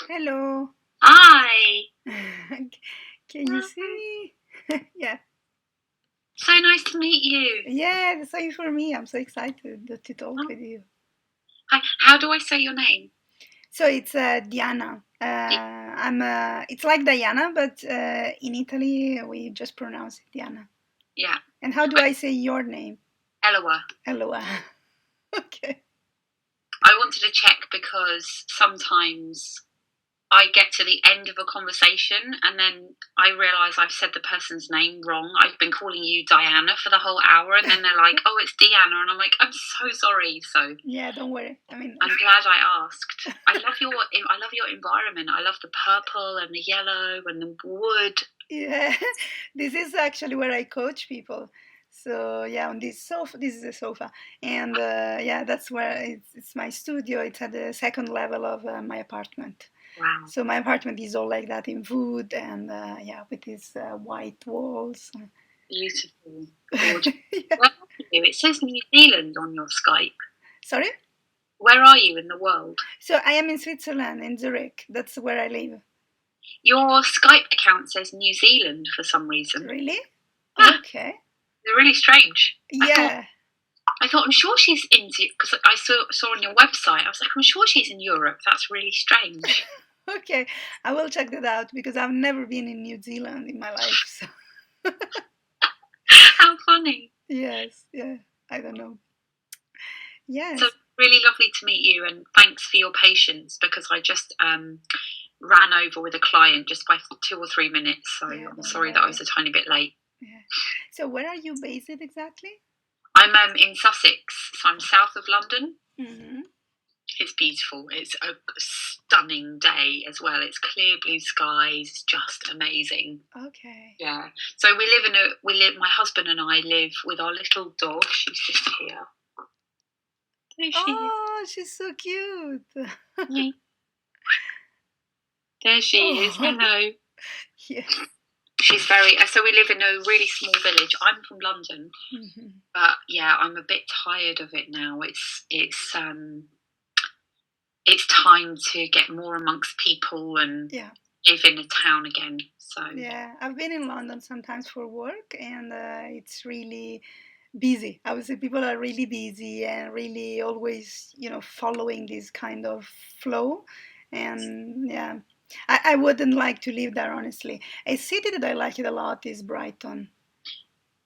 Hello. Hi. Can you see me? Yeah. So nice to meet you. Yeah, the same for me. I'm so excited to talk Oh, with you. hi. How do I say your name? So it's Diana. I'm. It's like Diana, but in Italy we just pronounce it Diana. Yeah, And how do I say your name? Elloa. Elloa. Okay. I wanted to check because sometimes I get to the end of a conversation and then I realise I've said the person's name wrong. I've been calling you Diana for the whole hour and then they're like, oh, it's Deanna. And I'm like, I'm so sorry. So Yeah, don't worry. I mean, I'm glad I asked. I love your environment. I love the purple and the yellow and the wood. yeah, this is actually where I coach people. So yeah, on this sofa, this is a sofa, and yeah, that's where it's my studio. It's at the second level of my apartment. Wow. So my apartment is all like that in wood, and yeah, with these white walls. Beautiful. Gorgeous. Yeah. Where are you? It says New Zealand on your Skype. Sorry. Where are you in the world? So I am in Switzerland, in Zurich. That's where I live. Your Skype account says New Zealand for some reason. Really? Yeah, Okay. they're really strange. Yeah. I thought I'm sure she's in because I saw on your website. I was like, I'm sure she's in Europe. That's really strange. Okay. I will check that out because I've never been in New Zealand in my life. So How funny. yes. Yeah. I don't know. So Yes. really lovely to meet you, and thanks for your patience because I just ran over with a client just by 2 or 3 minutes. So Yeah. I'm Don't sorry that I worry. was a tiny bit late. Yeah. So where are you based exactly? I'm in Sussex, so I'm south of London. Mm-hmm. It's beautiful. It's a stunning day as well. It's clear blue skies. It's just amazing. Okay. Yeah. So my husband and I live with our little dog. She's just here. There she is. Oh, she's so cute. Yay. There she is. Oh, Hello. yeah. She's very. So we live in a really small village. I'm from London, Mm-hmm. but yeah, I'm a bit tired of it now. It's time to get more amongst people and Yeah. live in a town again. So Yeah. I've been in London sometimes for work, and it's really busy. I would say people are really busy and really always, following this kind of flow. And yeah, I wouldn't like to live there, honestly. A city that I like it a lot is Brighton.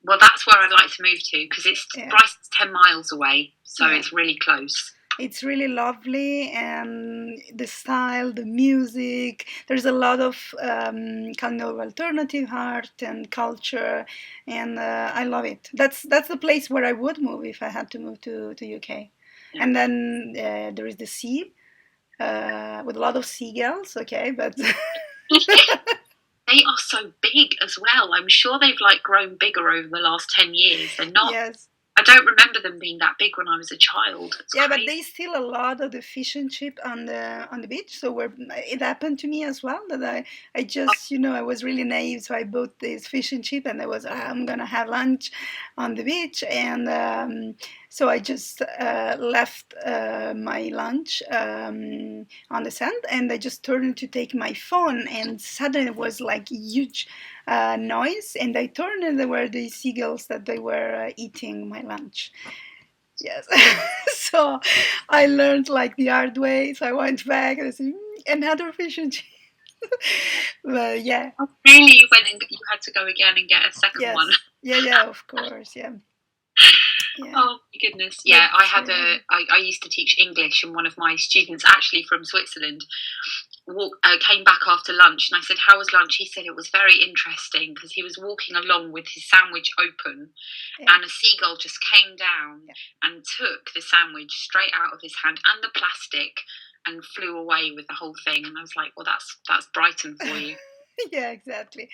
well, that's where I'd like to move to because it's Yeah. Brighton's 10 miles away, so Yeah. it's really close. It's really lovely, and the style, the music. There's a lot of kind of alternative art and culture, and I love it. That's the place where I would move if I had to move to UK. Yeah. And then there is the sea with a lot of seagulls. Okay, but They are so big as well. I'm sure they've like grown bigger over the last 10 years. They're not. yes. I don't remember them being that big when I was a child. It's Yeah, but crazy. they steal a lot of the fish and chip on the beach. So where it happened to me as well that I just I was really naive, so I bought this fish and chip and I was I'm gonna have lunch on the beach, and so I just left my lunch on the sand, and I just turned to take my phone, and suddenly it was like huge noise, and I turned and there were the seagulls that they were eating my lunch. Yes. So I learned like the hard way. So I went back and I said, another fish and chips. But yeah, Really, you went and you had to go again and get a second one. yes. Yeah, yeah, of course. Yeah. Yeah. Oh my goodness! But Yeah, I used to teach English, and one of my students, actually from Switzerland, came back after lunch, and I said, "How was lunch?" He said it was very interesting because he was walking along with his sandwich open, yeah. and a seagull just came down Yeah. and took the sandwich straight out of his hand and the plastic and flew away with the whole thing. And I was like, "Well, that's Brighton for you." Yeah, exactly.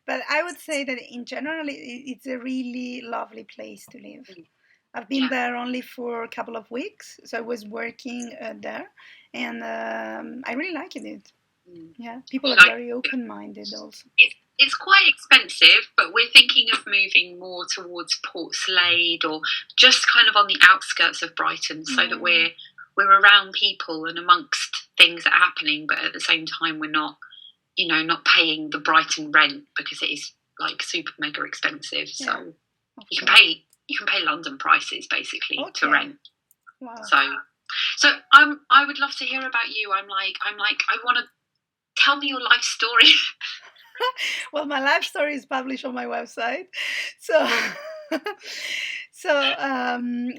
But I would say that in general, it's a really lovely place to live. I've been Yeah. there only for a couple of weeks, so I was working there, and I really liked it. Mm. Yeah, people are Like, very open-minded also. it's quite expensive, but we're thinking of moving more towards Port Slade or just kind of on the outskirts of Brighton, so that we're around people and amongst things that are happening, but at the same time we're not, not paying the Brighton rent because it is like super mega expensive. So you can pay London prices basically to rent. Wow. So I would love to hear about you. I'm like I want to tell me your life story. Well, my life story is published on my website. So,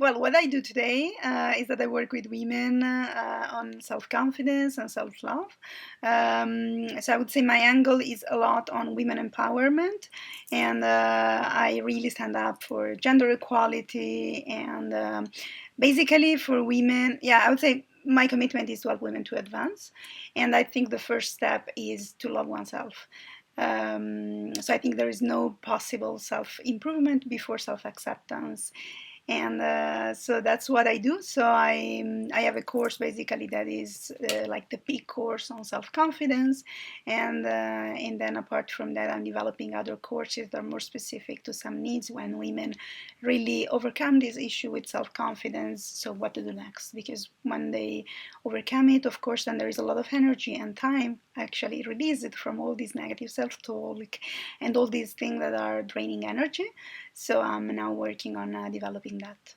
well, what I do today is that I work with women on self-confidence and self-love. So I would say my angle is a lot on women empowerment, and I really stand up for gender equality and basically for women. Yeah, I would say my commitment is to help women to advance, and I think the first step is to love oneself. So I think there is no possible self-improvement before self-acceptance. And so that's what I do. So I have a course basically that is like the peak course on self-confidence, and then apart from that, I'm developing other courses that are more specific to some needs when women really overcome this issue with self-confidence. So what to do next? Because when they overcome it, of course, then there is a lot of energy and time actually released from all these negative self-talk and all these things that are draining energy. So I'm now working on developing that.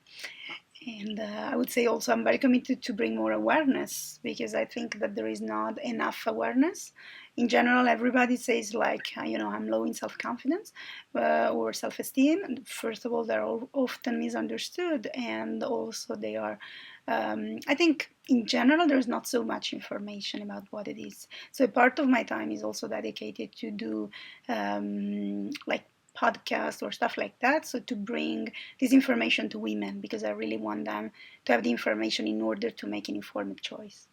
And I would say also I'm very committed to bring more awareness, because I think that there is not enough awareness. In general, everybody says like, I'm low in self-confidence or self-esteem. First of all, they're often misunderstood, and also they are, I think in general, there's not so much information about what it is. So part of my time is also dedicated to do like podcast or stuff like that, so to bring this information to women, because I really want them to have the information in order to make an informed choice.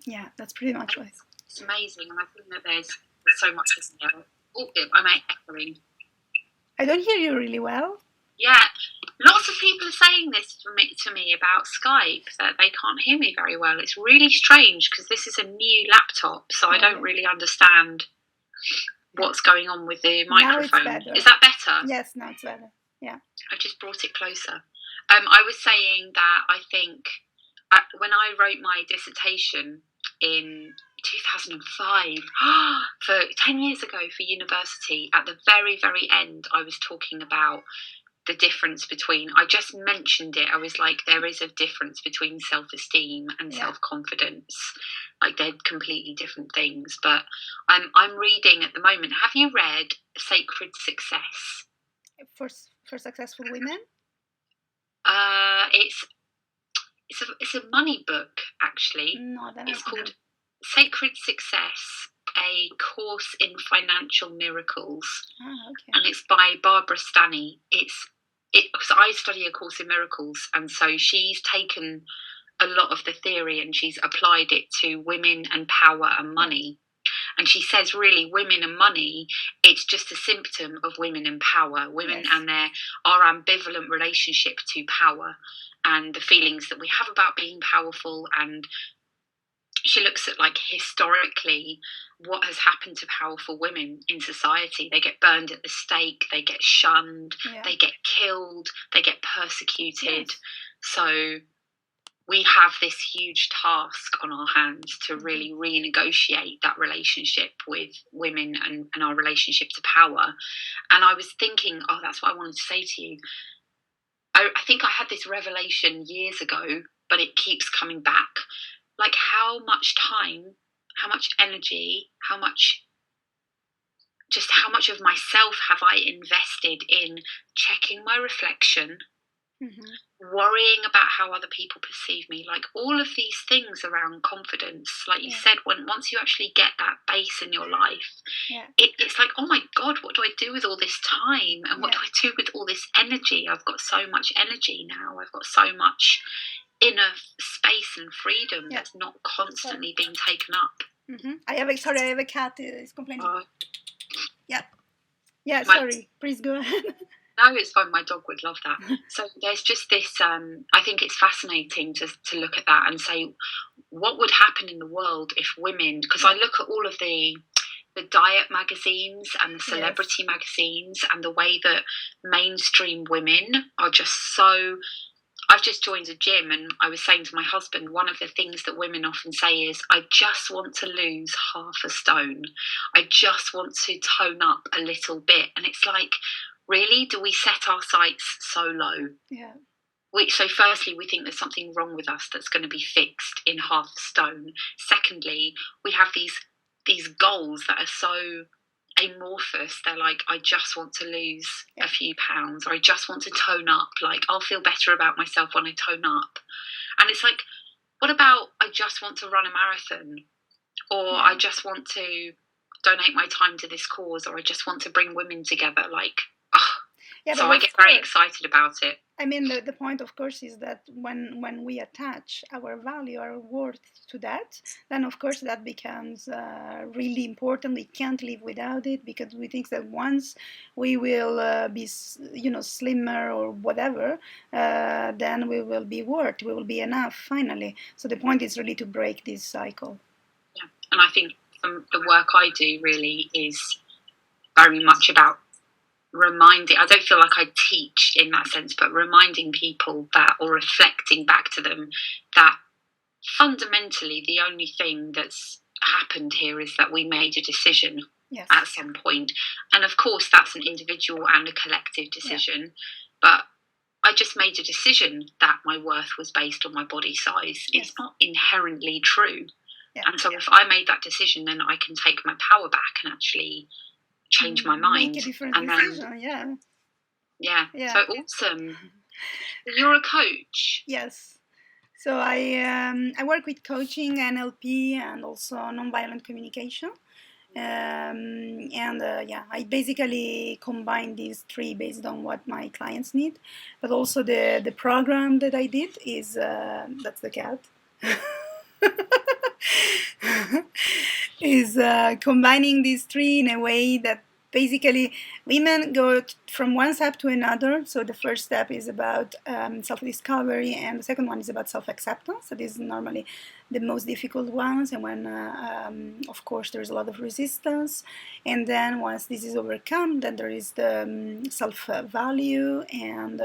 Yeah, that's pretty much what it's amazing. And I think that there's so much in there. Oh, am I echoing? I don't hear you really well. Yeah, lots of people are saying this to me about Skype, that they can't hear me very well. It's really strange because this is a new laptop, so I don't really understand what's going on with the microphone. Now it's better. Is that better? Yes, now it's better. Yeah. I just brought it closer. I was saying that I think when I wrote my dissertation in 2005, for 10 years ago for university, at the very, very end, I was talking about the difference between, I just mentioned it, I was like, there is a difference between self-esteem and self-confidence. Like, they're completely different things. But I'm reading at the moment, have you read Sacred Success? For successful women? It's a money book, actually. No, it's called Sacred Success, a course in financial miracles. Okay. And it's by Barbara Stanny. Because I study a course in miracles, and so she's taken a lot of the theory and she's applied it to women and power and money. And she says, really, women and money, it's just a symptom of women and power. Women and our ambivalent relationship to power and the feelings that we have about being powerful. And she looks at, like, historically what has happened to powerful women in society. They get burned at the stake, they get shunned, they get killed, they get persecuted. So we have this huge task on our hands to really renegotiate that relationship with women and our relationship to power. And I was thinking, that's what I wanted to say to you. I think I had this revelation years ago, but it keeps coming back. Like, how much time, how much energy, how much of myself have I invested in checking my reflection, worrying about how other people perceive me, like all of these things around confidence. Like you said, once you actually get that base in your life, it's like, oh my God, what do I do with all this time? And what do I do with all this energy? I've got so much energy now. I've got so much inner space and freedom that's not constantly being taken up. I have a cat is complaining. Sorry, please go ahead. No, it's fine. My dog would love that. So there's just this, I think it's fascinating to look at that and say, what would happen in the world if women, because I look at all of the diet magazines and the celebrity magazines and the way that mainstream women are just so, I've just joined a gym, and I was saying to my husband, one of the things that women often say is, I just want to lose half a stone. I just want to tone up a little bit. And it's like, really? Do we set our sights so low? Yeah. So firstly, we think there's something wrong with us that's going to be fixed in half a stone. Secondly, we have these goals that are so amorphous. They're like, I just want to lose a few pounds, or I just want to tone up. Like, I'll feel better about myself when I tone up. And it's like, what about I just want to run a marathon, or I just want to donate my time to this cause, or I just want to bring women together? Like, so I get very excited about it. I mean, the point, of course, is that when we attach our value, our worth to that, then of course that becomes really important. We can't live without it, because we think that once we will be, slimmer or whatever, then we will be worth, we will be enough finally. So the point is really to break this cycle. Yeah, and I think the work I do really is very much about reminding, I don't feel like I teach in that sense, but reminding people that, or reflecting back to them, that fundamentally the only thing that's happened here is that we made a decision at some point. And of course that's an individual and a collective decision, but I just made a decision that my worth was based on my body size. It's not inherently true. And so if I made that decision, then I can take my power back and actually change my mind. Make a different decision, So awesome. You're a coach. Yes. So I work with coaching, NLP, and also nonviolent communication. I basically combine these three based on what my clients need. But also the program that I did is, that's the cat, is combining these three in a way that basically women go from one step to another. So the first step is about self-discovery, and the second one is about self-acceptance. So this is normally the most difficult ones, and when of course there's a lot of resistance. And then once this is overcome, then there is the self-value and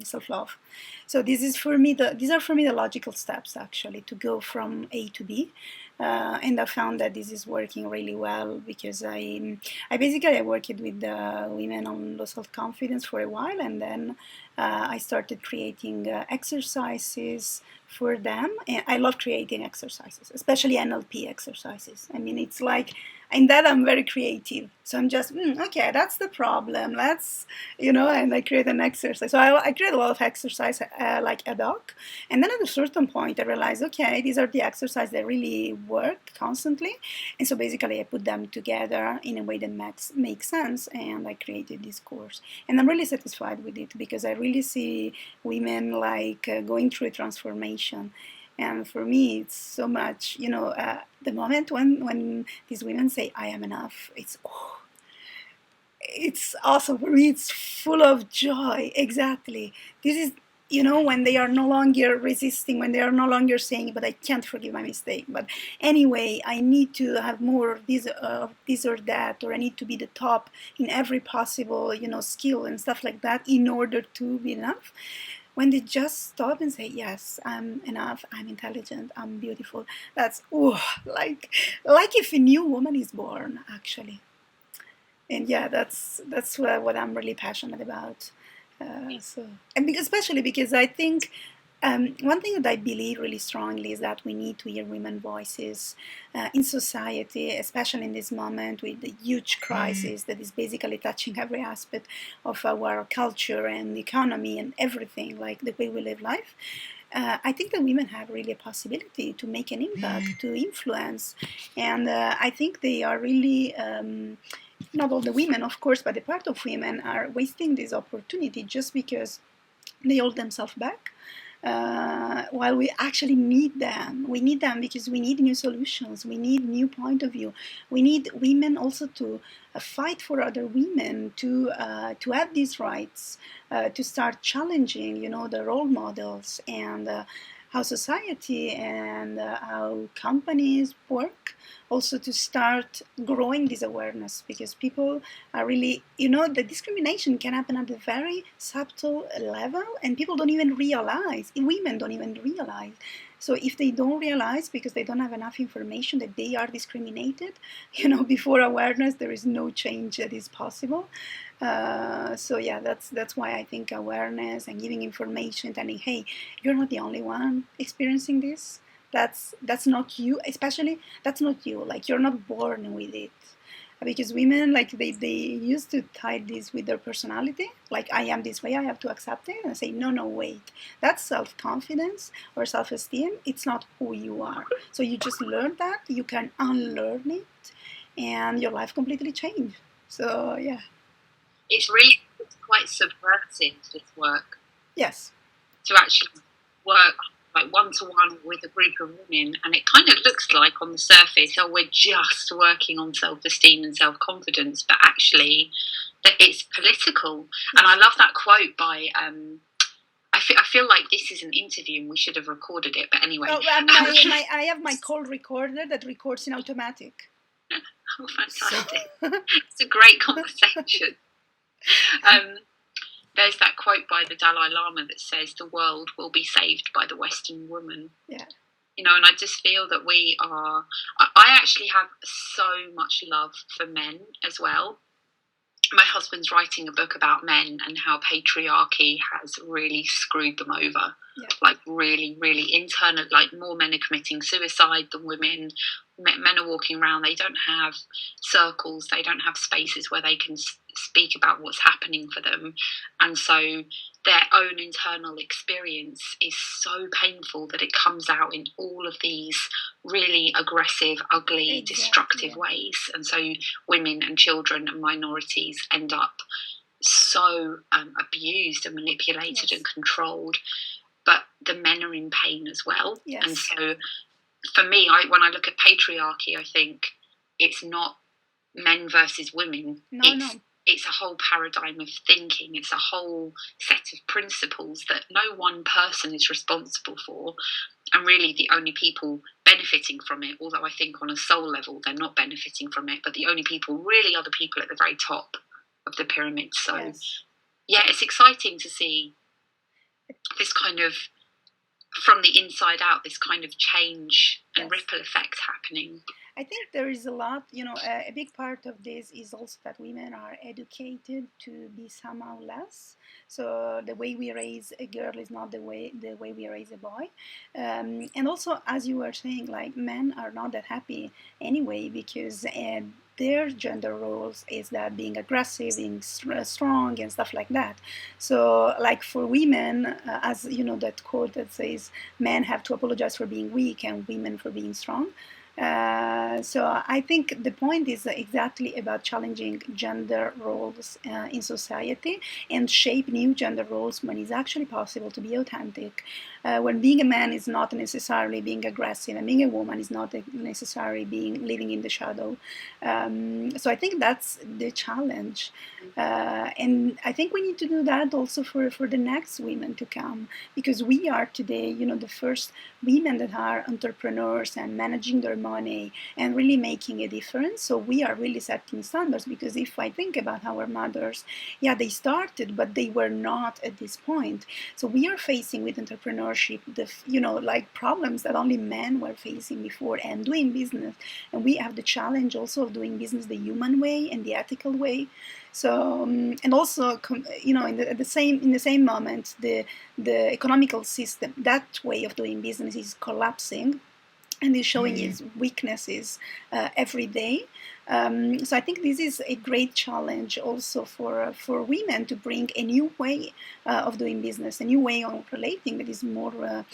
self-love. So this is for me these are for me the logical steps, actually, to go from A to B. And I found that this is working really well, because I basically worked with women on low self-confidence for a while, and then I started creating exercises for them. And I love creating exercises, especially NLP exercises. I mean, it's like, in that I'm very creative. So I'm just, okay, that's the problem. Let's, and I create an exercise. So I create a lot of exercise like ad hoc. And then at a certain point, I realized, okay, these are the exercises that really work constantly. And so basically I put them together in a way that makes sense. And I created this course. And I'm really satisfied with it, because I really see women like going through a transformation. And for me, it's so much, the moment when these women say, I am enough, it's awesome. For me, it's full of joy. Exactly. This is, when they are no longer resisting, when they are no longer saying, but I can't forgive my mistake. But anyway, I need to have more of this or that, or I need to be the top in every possible, skill and stuff like that in order to be enough. When they just stop and say, yes, I'm enough, I'm intelligent, I'm beautiful, that's like if a new woman is born, actually. And that's what I'm really passionate about. Especially because I think one thing that I believe really strongly is that we need to hear women's voices in society, especially in this moment with the huge crisis that is basically touching every aspect of our culture and economy and everything, like the way we live life. I think that women have really a possibility to make an impact, to influence, and I think they are really, not all the women, of course, but a part of women are wasting this opportunity just because they hold themselves back. While we actually need them. We need them because we need new solutions. We need new point of view. We need women also to fight for other women, to have these rights, to start challenging, the role models. And how society and how companies work, also to start growing this awareness, because people are really, the discrimination can happen at a very subtle level, and people don't even realize, women don't even realize. So if they don't realize, because they don't have enough information, that they are discriminated, before awareness, there is no change that is possible. So yeah, that's why I think awareness and giving information, telling, hey, you're not the only one experiencing this. That's not you, especially that's not you. Like, you're not born with it. Because women, like, they used to tie this with their personality. Like, I am this way, I have to accept it. And I say, no, no, wait. That's self-confidence or self-esteem. It's not who you are. So you just learn that. You can unlearn it, and your life completely change. So yeah. It's really quite subversive, this work. Yes. To actually work like one-to-one with a group of women, and it kind of looks like on the surface, oh, we're just working on self-esteem and self-confidence, but actually it's political. And I love that quote by I feel like this is an interview and we should have recorded it, but anyway. Oh, I have my call recorder that records in automatic. Oh, fantastic. So. It's a great conversation. There's that quote by the Dalai Lama that says the world will be saved by the Western woman. Yeah. And I just feel that I actually have so much love for men as well. My husband's writing a book about men and how patriarchy has really screwed them over. Yeah. Like, really, really internal, like, more men are committing suicide than women. Men are walking around, they don't have circles, they don't have spaces where they can speak about what's happening for them. And so their own internal experience is so painful that it comes out in all of these really aggressive, ugly, destructive ways. And so women and children and minorities end up so abused and manipulated and controlled. But the men are in pain as well. Yes. And so for me, when I look at patriarchy, I think it's not men versus women. It's a whole paradigm of thinking. It's a whole set of principles that no one person is responsible for. And really the only people benefiting from it, although I think on a soul level they're not benefiting from it, but the only people really are the people at the very top of the pyramid. So yeah, it's exciting to see this kind of, from the inside out, this kind of change and ripple effect happening. I think there is a lot, a big part of this is also that women are educated to be somehow less. So the way we raise a girl is not the way we raise a boy. And also, as you were saying, like, men are not that happy anyway, because their gender roles is that being aggressive, being strong, and stuff like that. So, like, for women, as that quote that says, men have to apologize for being weak and women for being strong. So I think the point is exactly about challenging gender roles in society and shape new gender roles when it's actually possible to be authentic. When being a man is not necessarily being aggressive, and being a woman is not necessarily being living in the shadow. So I think that's the challenge. And I think we need to do that also for the next women to come, because we are today, the first women that are entrepreneurs and managing their money and really making a difference. So we are really setting standards, because if I think about our mothers, yeah, they started, but they were not at this point. So we are facing with entrepreneurship like problems that only men were facing before, and doing business. And we have the challenge also of doing business the human way and the ethical way. So and also in the same moment, the economical system, that way of doing business, is collapsing and is showing its weaknesses every day. So I think this is a great challenge also for women, to bring a new way of doing business, a new way of relating that is more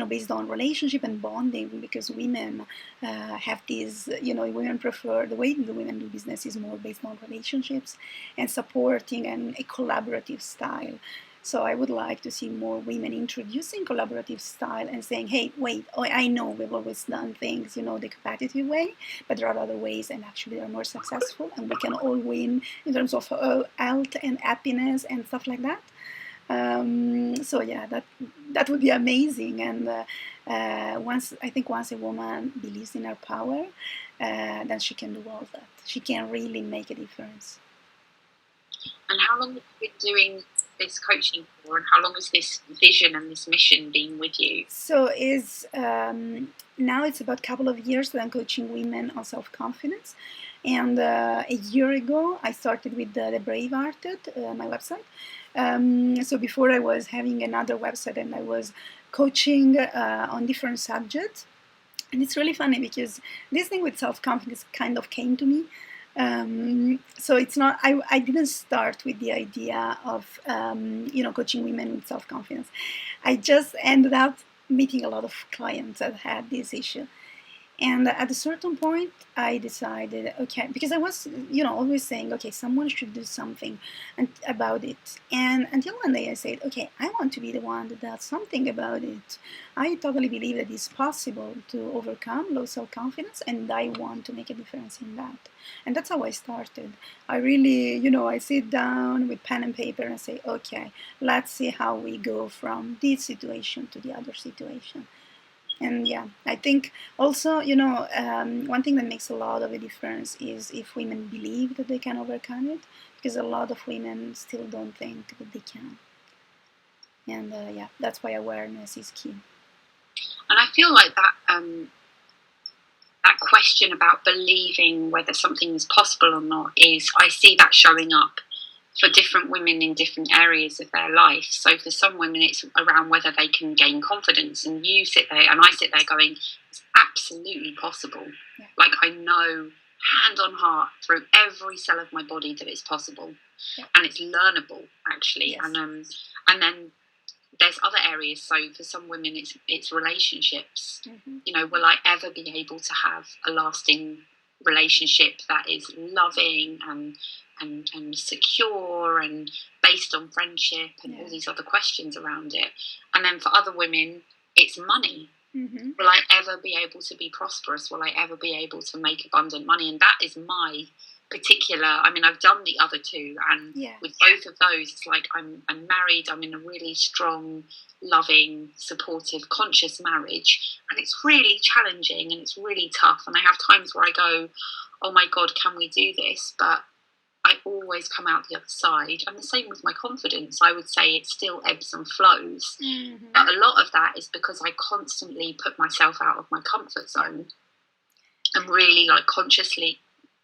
based on relationship and bonding, because women have these, women prefer, the way the women do business is more based on relationships and supporting and a collaborative style. So I would like to see more women introducing collaborative style and saying, hey, wait, I know we've always done things, the competitive way, but there are other ways, and actually they're more successful, and we can all win in terms of health and happiness and stuff like that. So yeah, that would be amazing. And once a woman believes in her power, then she can do all that. She can really make a difference. And how long have you been doing this coaching for, and how long has this vision and this mission been with you? So is now it's about a couple of years that I'm coaching women on self-confidence. And a year ago, I started with the Brave Hearted, my website. So before I was having another website and I was coaching on different subjects. And it's really funny because this thing with self-confidence kind of came to me. So it's not, I didn't start with the idea of, coaching women with self-confidence. I just ended up meeting a lot of clients that had this issue. And at a certain point, I decided, okay, because I was, always saying, okay, someone should do something about it. And until one day I said, okay, I want to be the one that does something about it. I totally believe that it's possible to overcome low self-confidence, and I want to make a difference in that. And that's how I started. I really, I sit down with pen and paper and say, okay, let's see how we go from this situation to the other situation. And yeah, I think also, one thing that makes a lot of a difference is if women believe that they can overcome it, because a lot of women still don't think that they can. And yeah, that's why awareness is key. And I feel like that question about believing whether something is possible or not I see that showing up for different women in different areas of their life. So for some women, it's around whether they can gain confidence. And you sit there, and I sit there going, it's absolutely possible. Yeah. Like, I know hand on heart through every cell of my body that it's possible. Yeah. And it's learnable, actually. Yes. And then there's other areas. So for some women, it's relationships. Mm-hmm. Will I ever be able to have a lasting relationship that is loving and secure and based on friendship and all these other questions around it? And then for other women, it's money. Mm-hmm. Will I ever be able to be prosperous? Will I ever be able to make abundant money? And that is my particular, I've done the other two, and with both of those, it's like I'm married, I'm in a really strong, loving, supportive, conscious marriage, and it's really challenging and it's really tough, and I have times where I go, oh my God, can we do this? But I always come out the other side. And the same with my confidence. I would say it still ebbs and flows. Mm-hmm. But a lot of that is because I constantly put myself out of my comfort zone and really consciously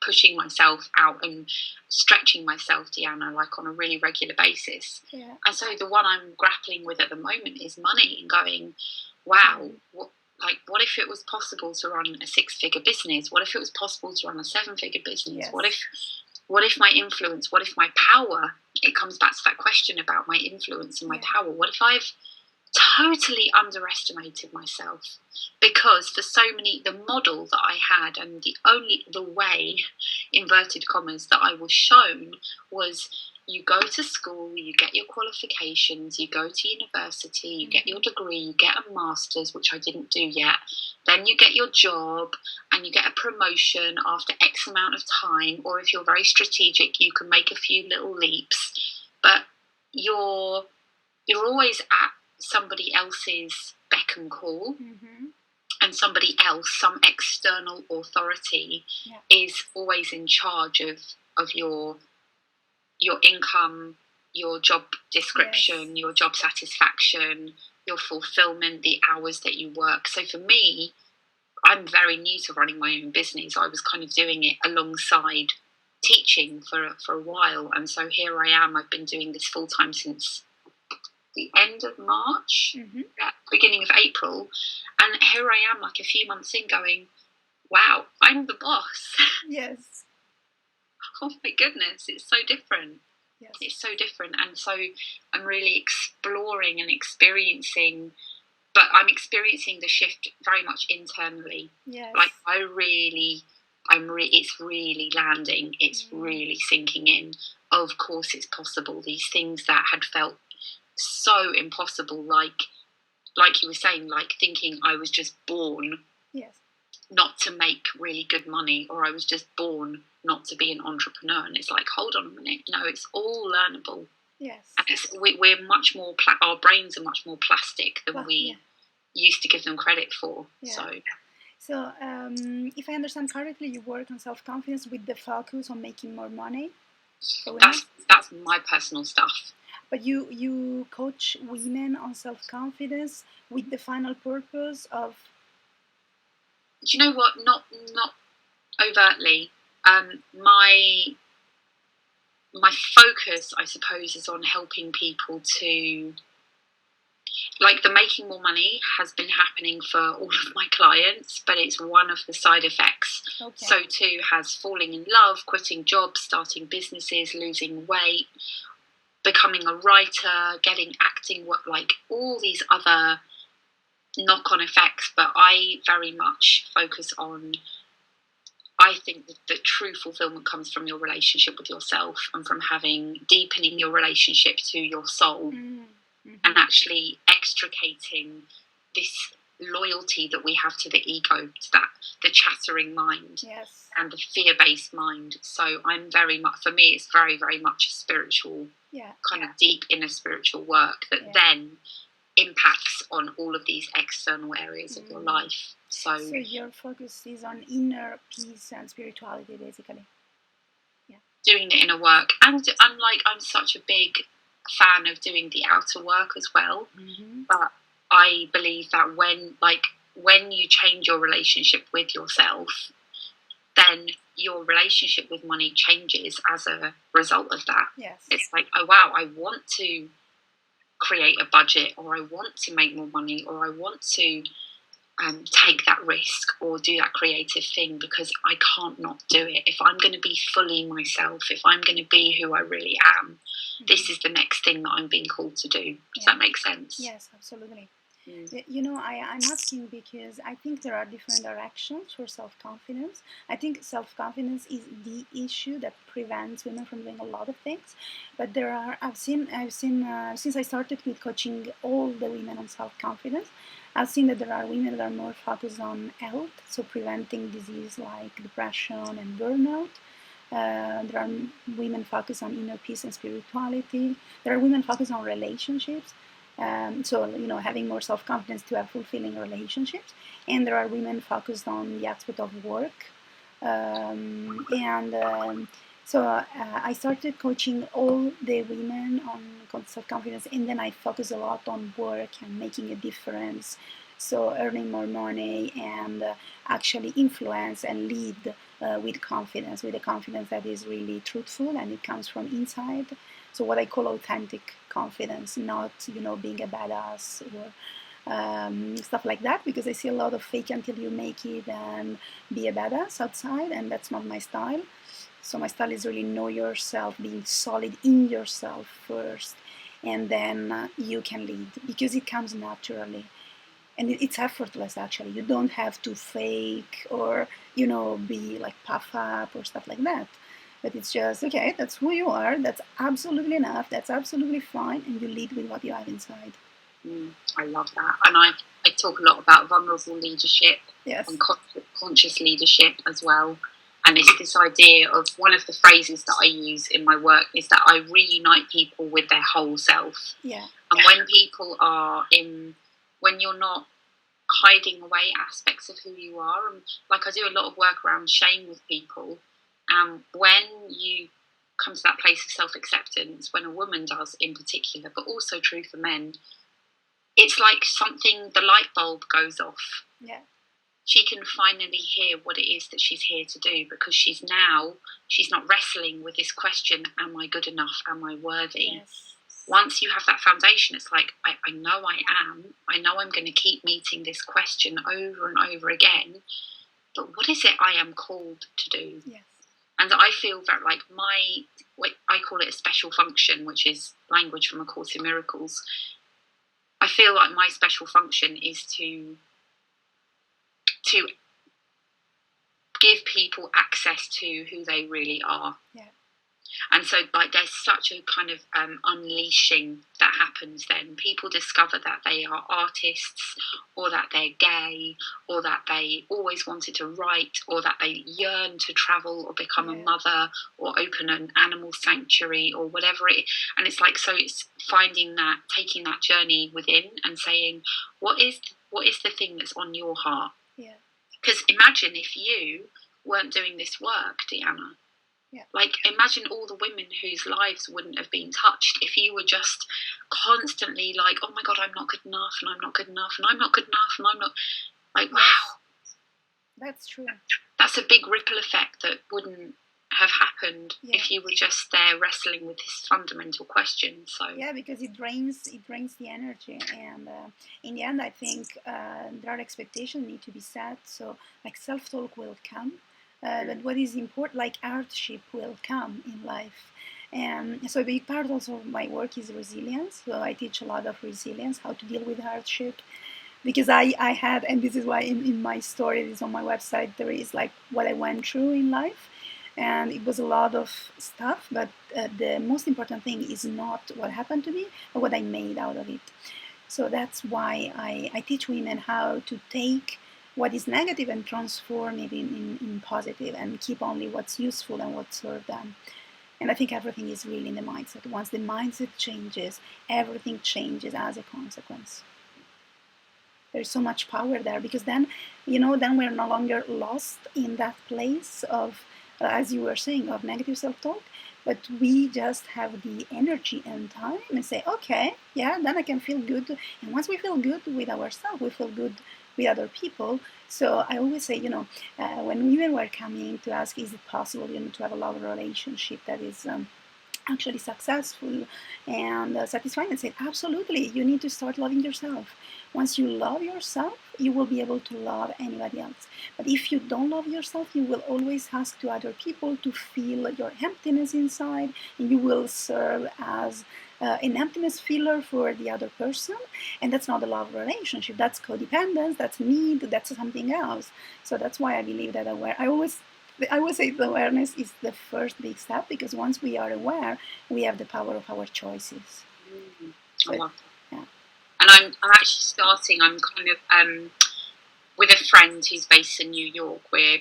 pushing myself out and stretching myself, Deanna, on a really regular basis. Yeah. And so the one I'm grappling with at the moment is money, and going, wow, what if it was possible to run a 6-figure business? What if it was possible to run a 7-figure business? Yes. What if my influence, what if my power, it comes back to that question about my influence and my power. What if I've totally underestimated myself? Because for so many, the model that I had and the way, inverted commas, that I was shown was you go to school, you get your qualifications, you go to university, you get your degree, you get a master's, which I didn't do yet. Then you get your job and you get a promotion after X amount of time, or if you're very strategic, you can make a few little leaps. But you're always at somebody else's beck and call. Mm-hmm. And somebody else, some external authority, is always in charge of your income, your job description, your job satisfaction, your fulfillment, the hours that you work. So for me, I'm very new to running my own business. I was kind of doing it alongside teaching for a while. And so here I am. I've been doing this full time since the end of March, beginning of April. And here I am, a few months in, going, wow, I'm the boss. Yes. Oh my goodness, it's so different. Yes. It's so different. And so I'm really exploring and experiencing, but I'm experiencing the shift very much internally. Yes. It's really landing. It's really sinking in. Of course it's possible. These things that had felt so impossible, like you were saying, thinking I was just born not to make really good money, or I was just born not to be an entrepreneur. And it's hold on a minute, no, it's all learnable. Yes. And we're much more, our brains are much more plastic than we used to give them credit for. Yeah. So if I understand correctly, you work on self-confidence with the focus on making more money for women? That's my personal stuff. But you coach women on self-confidence with the final purpose of... Do you know what? Not overtly. My focus, I suppose, is on helping people to, like, the making more money has been happening for all of my clients, but it's one of the side effects. Okay. So too has falling in love, quitting jobs, starting businesses, losing weight, becoming a writer, getting acting work, like all these other knock-on effects. But I very much focus on, I think that true fulfillment comes from your relationship with yourself and from deepening your relationship to your soul, and actually extricating this loyalty that we have to the ego, to the chattering mind, and the fear-based mind. So I'm very much, for me, it's very, very much a spiritual, kind of deep inner spiritual work that then impacts on all of these external areas of your life. So your focus is on inner peace and spirituality, basically. Doing the inner work, and I'm such a big fan of doing the outer work as well. But I believe that when you change your relationship with yourself, then your relationship with money changes as a result of that. It's like, oh wow, I want to create a budget, or I want to make more money, or I want to take that risk or do that creative thing, because I can't not do it. If I'm going to be fully myself, if I'm going to be who I really am, this is the next thing that I'm being called to do. Does that make sense? Yes, absolutely. You know, I'm asking because I think there are different directions for self-confidence. I think self-confidence is the issue that prevents women from doing a lot of things. But there are, I've seen since I started with coaching all the women on self-confidence, I've seen that there are women that are more focused on health, so preventing disease like depression and burnout. There are women focused on inner peace and spirituality. There are women focused on relationships. So, you know, having more self-confidence to have fulfilling relationships. And there are women focused on the aspect of work. So I started coaching all the women on self-confidence, and then I focus a lot on work and making a difference. So earning more money and actually influence and lead with confidence, with a confidence that is really truthful and it comes from inside. So what I call authentic confidence, not, you know, being a badass or stuff like that, because I see a lot of fake until you make it and be a badass outside, and that's not my style. So my style is really know yourself, being solid in yourself first, and then you can lead, because it comes naturally. And it's effortless, actually. You don't have to fake or, you know, be like puff up or stuff like that. But it's just, okay, that's who you are. That's absolutely enough. That's absolutely fine. And you lead with what you have inside. I love that. And I talk a lot about vulnerable leadership and conscious leadership as well. And it's this idea of, one of the phrases that I use in my work is that I reunite people with their whole self. Yeah. And when people are when you're not hiding away aspects of who you are, and like I do a lot of work around shame with people, when you come to that place of self-acceptance, when a woman does in particular, but also true for men, it's like something, the light bulb goes off. Yeah. She can finally hear what it is that she's here to do, because she's not wrestling with this question, am I good enough, am I worthy? Yes. Once you have that foundation, it's like, I know I am. I know I'm going to keep meeting this question over and over again. But what is it I am called to do? Yes. And I feel that, like, I call it a special function, which is language from A Course in Miracles. I feel like my special function is to give people access to who they really are. Yeah. And so, like, there's such a kind of unleashing that happens then? People discover that they are artists, or that they're gay, or that they always wanted to write, or that they yearn to travel or become a mother or open an animal sanctuary or whatever it is. And it's like, so it's finding that, taking that journey within and saying, what is the thing that's on your heart? Yeah. Because imagine if you weren't doing this work, Deanna. Yeah. Like, imagine all the women whose lives wouldn't have been touched if you were just constantly like, oh my God, I'm not good enough, and I'm not good enough, and I'm not good enough, and I'm not, like, wow. That's true. That's a big ripple effect that wouldn't have happened if you were just there wrestling with this fundamental question. So because it drains the energy, and in the end, I think there are expectations need to be set. So like self-talk will come, but what is important, like hardship will come in life. And so a big part also of my work is resilience. So I teach a lot of resilience, how to deal with hardship. Because I had, and this is why in my story, it is on my website, there is like what I went through in life. And it was a lot of stuff, but the most important thing is not what happened to me, but what I made out of it. So that's why I teach women how to take what is negative and transform it in positive, and keep only what's useful and what serves them. And I think everything is really in the mindset. Once the mindset changes, everything changes as a consequence. There's so much power there, because then, then we're no longer lost in that place of, as you were saying, of negative self-talk, but we just have the energy and time and say, okay, then I can feel good. And once we feel good with ourselves, we feel good with other people. So I always say, when women were coming to ask, is it possible, to have a love relationship that is actually successful and satisfying, and said, absolutely, you need to start loving yourself. Once you love yourself, you will be able to love anybody else. But if you don't love yourself, you will always ask to other people to fill your emptiness inside, and you will serve as an emptiness filler for the other person. And that's not a love relationship. That's codependence, that's need, that's something else. So that's why I believe that I would say the awareness is the first big step, because once we are aware, we have the power of our choices. I love that. Yeah. And I'm actually starting, I'm kind of, with a friend who's based in New York, we're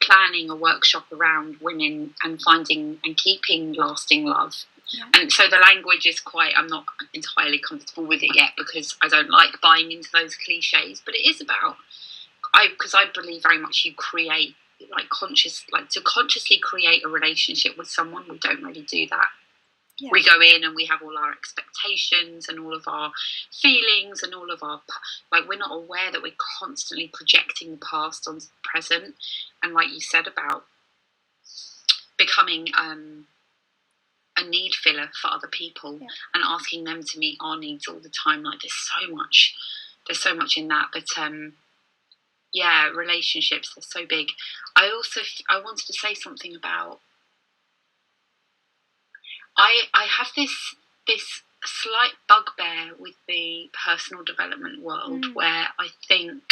planning a workshop around women and finding and keeping lasting love. Yeah. And so the language is I'm not entirely comfortable with it yet, because I don't like buying into those cliches, but it is about, because I believe very much you create, to consciously create a relationship with someone, we don't really do that. Yeah. We go in and we have all our expectations and all of our feelings and all of our, we're not aware that we're constantly projecting the past onto the present. And like you said about becoming a need filler for other people, and asking them to meet our needs all the time, there's so much in that. But relationships, they're so big. I wanted to say something about, I have this slight bugbear with the personal development world, where I think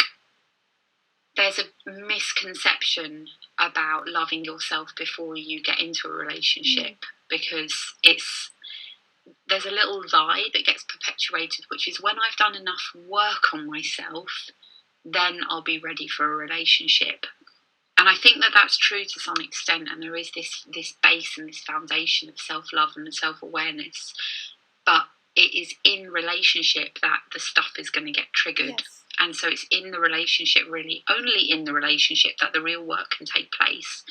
there's a misconception about loving yourself before you get into a relationship, because there's a little lie that gets perpetuated, which is, when I've done enough work on myself, then I'll be ready for a relationship. And I think that that's true to some extent, and there is this base and this foundation of self-love and self-awareness. But it is in relationship that the stuff is going to get triggered. Yes. And so it's in the relationship, really, only in the relationship, that the real work can take place.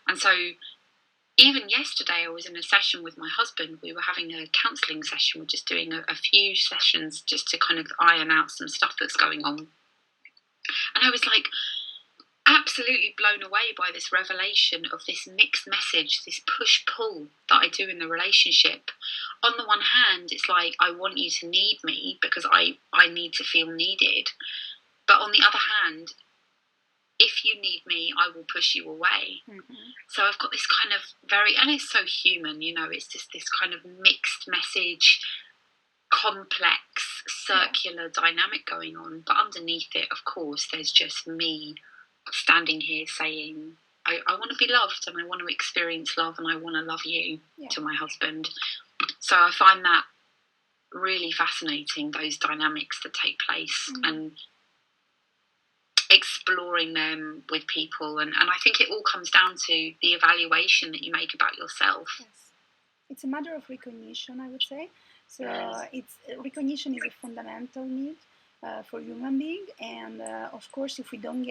And so even yesterday, I was in a session with my husband. We were having a counselling session. We're just doing a few sessions just to kind of iron out some stuff that's going on. And I was like, absolutely blown away by this revelation of this mixed message, this push-pull that I do in the relationship. On the one hand, it's like, I want you to need me because I need to feel needed. But on the other hand, if you need me, I will push you away. Mm-hmm. So I've got this kind of and it's so human, it's just this kind of mixed message, complex, circular dynamic going on. But underneath it, of course, there's just me standing here saying, I want to be loved, and I want to experience love, and I want to love you, to my husband. So I find that really fascinating, those dynamics that take place, and exploring them with people. And I think it all comes down to the evaluation that you make about yourself. Yes. It's a matter of recognition, I would say. So it's recognition is a fundamental need for human being, and of course, if we don't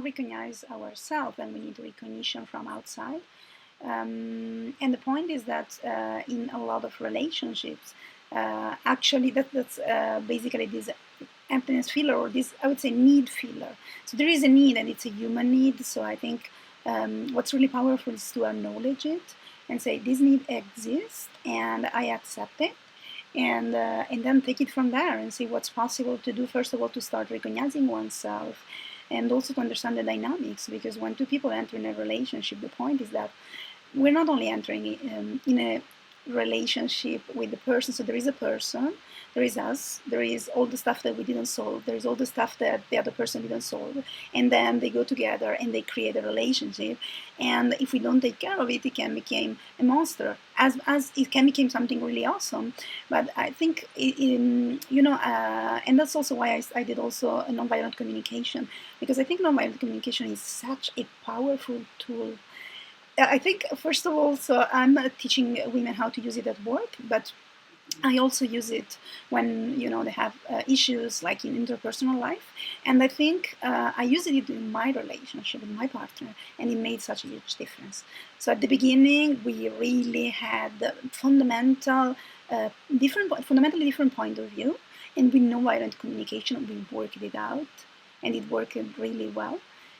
recognize ourselves, then we need recognition from outside. And the point is that in a lot of relationships, actually, that's basically this emptiness filler, or this, I would say, need filler. So there is a need, and it's a human need. So I think what's really powerful is to acknowledge it and say this need exists, and I accept it, and then take it from there and see what's possible to do. First of all, to start recognizing oneself, and also to understand the dynamics. Because when two people enter in a relationship, the point is that we're not only entering in a relationship with the person. So there is a person, there is us, there is all the stuff that we didn't solve, there is all the stuff that the other person didn't solve, and then they go together and they create a relationship. And if we don't take care of it, it can become a monster, as it can become something really awesome. But I think and that's also why I did also a nonviolent communication, because I think nonviolent communication is such a powerful tool. I think, first of all, so I'm teaching women how to use it at work, but I also use it when they have issues like in interpersonal life, and I think I used it in my relationship with my partner, and it made such a huge difference. So at the beginning, we really had fundamentally different point of view, and with nonviolent communication, we worked it out, and it worked really well.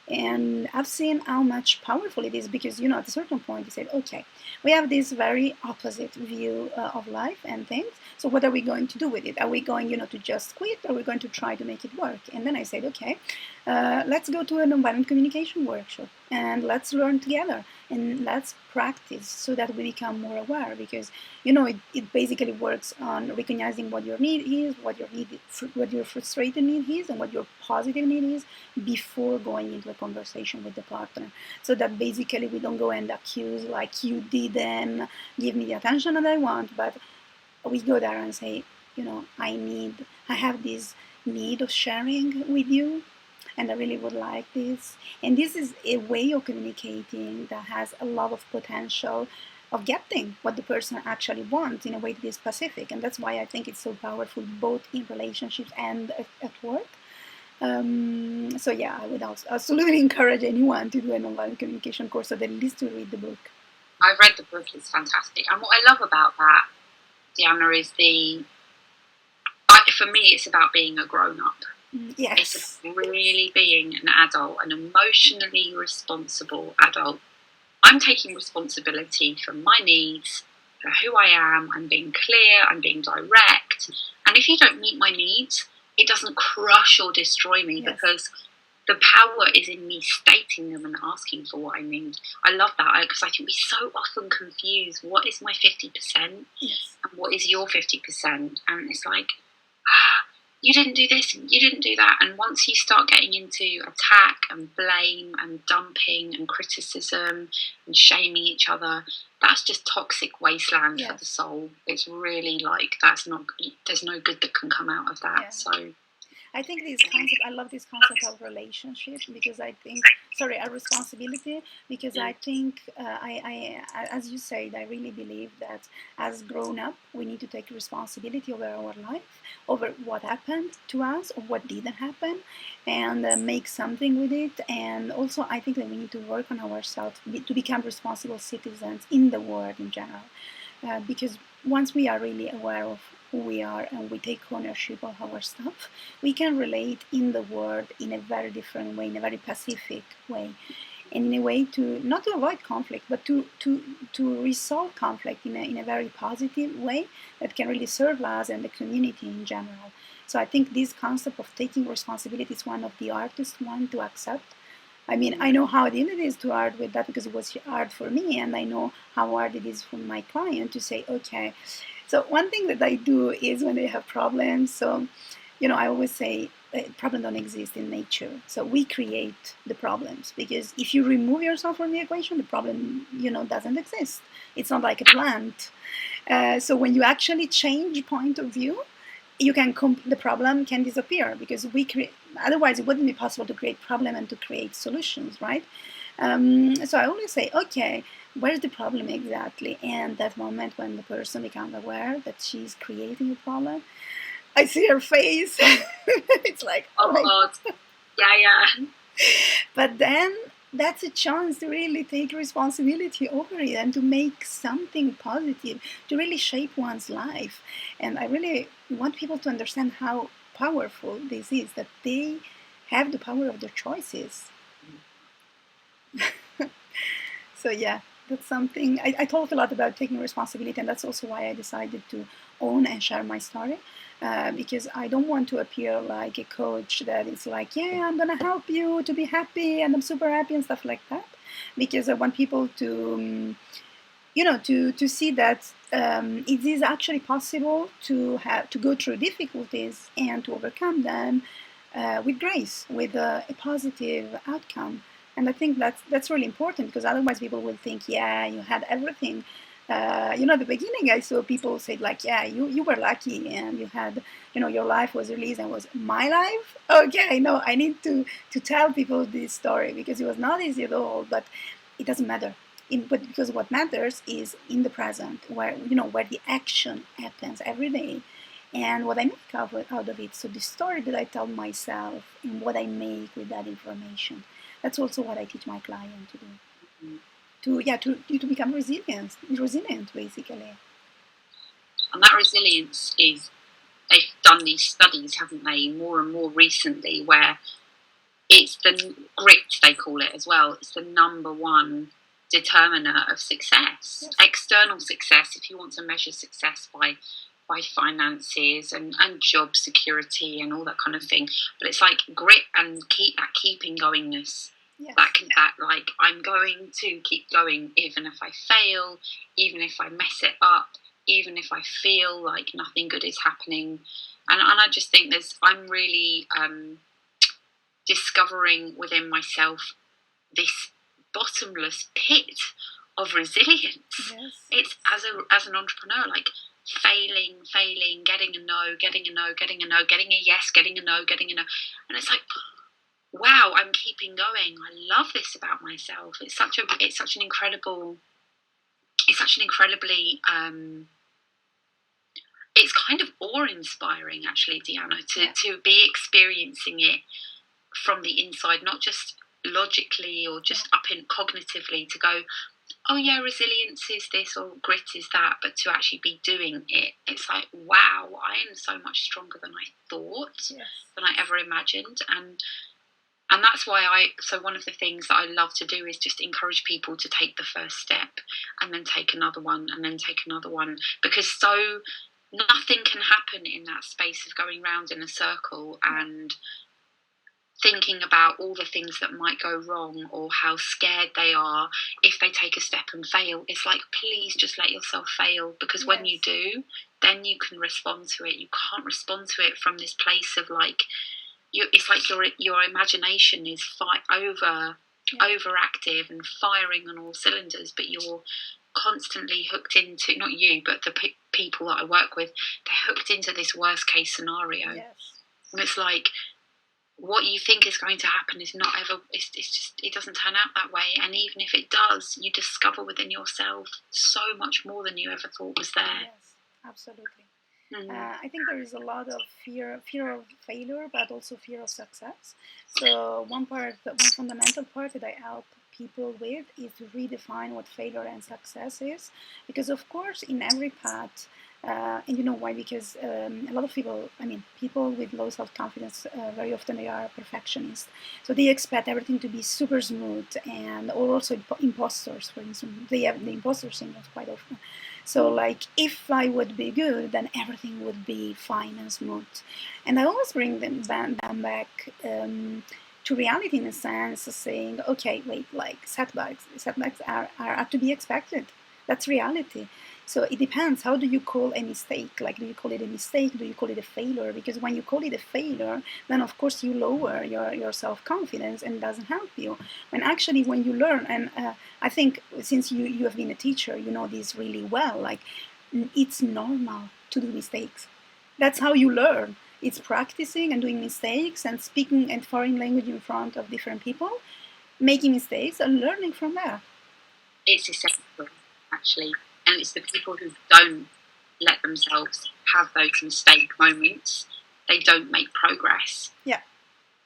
And I've seen how much powerful it is, because at a certain point you said, okay, we have this very opposite view of life and things. So what are we going to do with it? Are we going, to just quit? Or are we going to try to make it work? And then I said, okay, let's go to a nonviolent communication workshop and let's learn together and let's practice so that we become more aware. Because it basically works on recognizing what your need is, what your frustrated need is, and what your positive need is before going into a conversation with the partner. So that basically we don't go and accuse, like, you didn't give me the attention that I want, but we go there and say, I have this need of sharing with you, and I really would like this. And this is a way of communicating that has a lot of potential of getting what the person actually wants in a way that is specific. And that's why I think it's so powerful, both in relationships and at work. So yeah, I would also absolutely encourage anyone to do an online communication course, or at least to read the book. I've read the book; it's fantastic. And what I love about that, Diana, is for me, it's about being a grown-up. Yes. It's really being an adult, an emotionally responsible adult. I'm taking responsibility for my needs, for who I am. I'm being clear, I'm being direct. And if you don't meet my needs, it doesn't crush or destroy me, yes, because the power is in me stating them and asking for what I need. I love that, because I think we so often confuse what is my 50%, yes, and what is your 50%. And it's like, you didn't do this, you didn't do that. And once you start getting into attack and blame and dumping and criticism and shaming each other, that's just toxic wasteland, yes, for the soul. It's really like, there's no good that can come out of that. Yeah. So I think I love this concept of relationship, because I think, a responsibility, because I think, as you said, I really believe that as grown up, we need to take responsibility over our life, over what happened to us, or what didn't happen, and make something with it. And also, I think that we need to work on ourselves to become responsible citizens in the world in general. Because once we are really aware of who we are and we take ownership of our stuff, we can relate in the world in a very different way, in a very pacific way, and in a way to not to avoid conflict, but to resolve conflict in a very positive way that can really serve us and the community in general. So I think this concept of taking responsibility is one of the hardest one to accept. I mean, I know how hard it is to hard with that, because it was hard for me, and I know how hard it is for my client to say, okay. So one thing that I do is when they have problems, so, I always say problems don't exist in nature. So we create the problems, because if you remove yourself from the equation, the problem, doesn't exist. It's not like a plant. So when you actually change point of view, you can the problem can disappear, because we create, otherwise it wouldn't be possible to create problem and to create solutions, right? So I always say, okay, where's the problem exactly? And that moment when the person becomes aware that she's creating a problem, I see her face. It's like, oh Oh my God. Yeah, yeah. But then that's a chance to really take responsibility over it and to make something positive, to really shape one's life. And I really want people to understand how powerful this is, that they have the power of their choices. So yeah, that's something I talk a lot about, taking responsibility, and that's also why I decided to own and share my story, because I don't want to appear like a coach that is like, yeah, I'm gonna help you to be happy and I'm super happy and stuff like that, because I want people to to see that it is actually possible to have to go through difficulties and to overcome them with grace, with a positive outcome. And I think that's really important, because otherwise people will think, yeah, you had everything. At the beginning, I saw people say like, yeah, you were lucky and you had, your life was released, and was my life. Okay, no, I need to tell people this story, because it was not easy at all, but it doesn't matter. But because what matters is in the present, where where the action happens every day, and what I make out of it. So the story that I tell myself and what I make with that information. That's also what I teach my client to do. To become resilient basically. And that resilience is, they've done these studies, haven't they, more and more recently, where it's the grit, they call it as well. It's the number one determiner of success, Yes. external success. If you want to measure success by finances and job security and all that kind of thing, but it's like grit and keeping goingness. Yes. That like, I'm going to keep going even if I fail, even if I mess it up, even if I feel like nothing good is happening. And I just think I'm really discovering within myself this bottomless pit of resilience. Yes. It's as an entrepreneur, like failing, getting a no, getting a no, getting a no, getting a yes, getting a no, getting a no, and it's like, wow, I'm keeping going. I love this about myself. It's such an incredibly it's kind of awe-inspiring, actually, Deanna, to be experiencing it from the inside, not just logically or just up in cognitively, to go, oh yeah, resilience is this or grit is that, but to actually be doing it, it's like, wow, I am so much stronger than I thought, than I ever imagined. And that's why so one of the things that I love to do is just encourage people to take the first step, and then take another one, and then take another one, because so nothing can happen in that space of going round in a circle and thinking about all the things that might go wrong, or how scared they are if they take a step and fail. It's like, please just let yourself fail, because when you do, then you can respond to it. You can't respond to it from this place of like, it's like your imagination is overactive and firing on all cylinders, but you're constantly hooked into, not you, but the people that I work with, they're hooked into this worst case scenario. And it's like, what you think is going to happen is not ever, it's just, it doesn't turn out that way. And even if it does, you discover within yourself so much more than you ever thought was there. Yes, absolutely. I think there is a lot of fear of failure, but also fear of success. So one fundamental part that I help people with is to redefine what failure and success is, because of course in every path, and you know why? Because a lot of people, people with low self-confidence, very often they are perfectionists. So they expect everything to be super smooth, and or also imposters, for instance. They have the imposter syndrome quite often. So like, if I would be good, then everything would be fine and smooth. And I always bring them back to reality, in a sense of saying, okay, wait, like setbacks are to be expected. That's reality. So it depends. How do you call a mistake? Like, do you call it a mistake? Do you call it a failure? Because when you call it a failure, then of course you lower your self-confidence and it doesn't help you. When actually, when you learn, and I think since you have been a teacher, you know this really well. Like, it's normal to do mistakes. That's how you learn. It's practicing and doing mistakes and speaking a foreign language in front of different people, making mistakes and learning from that. It's essential, actually. And it's the people who don't let themselves have those mistake moments, they don't make progress. Yeah.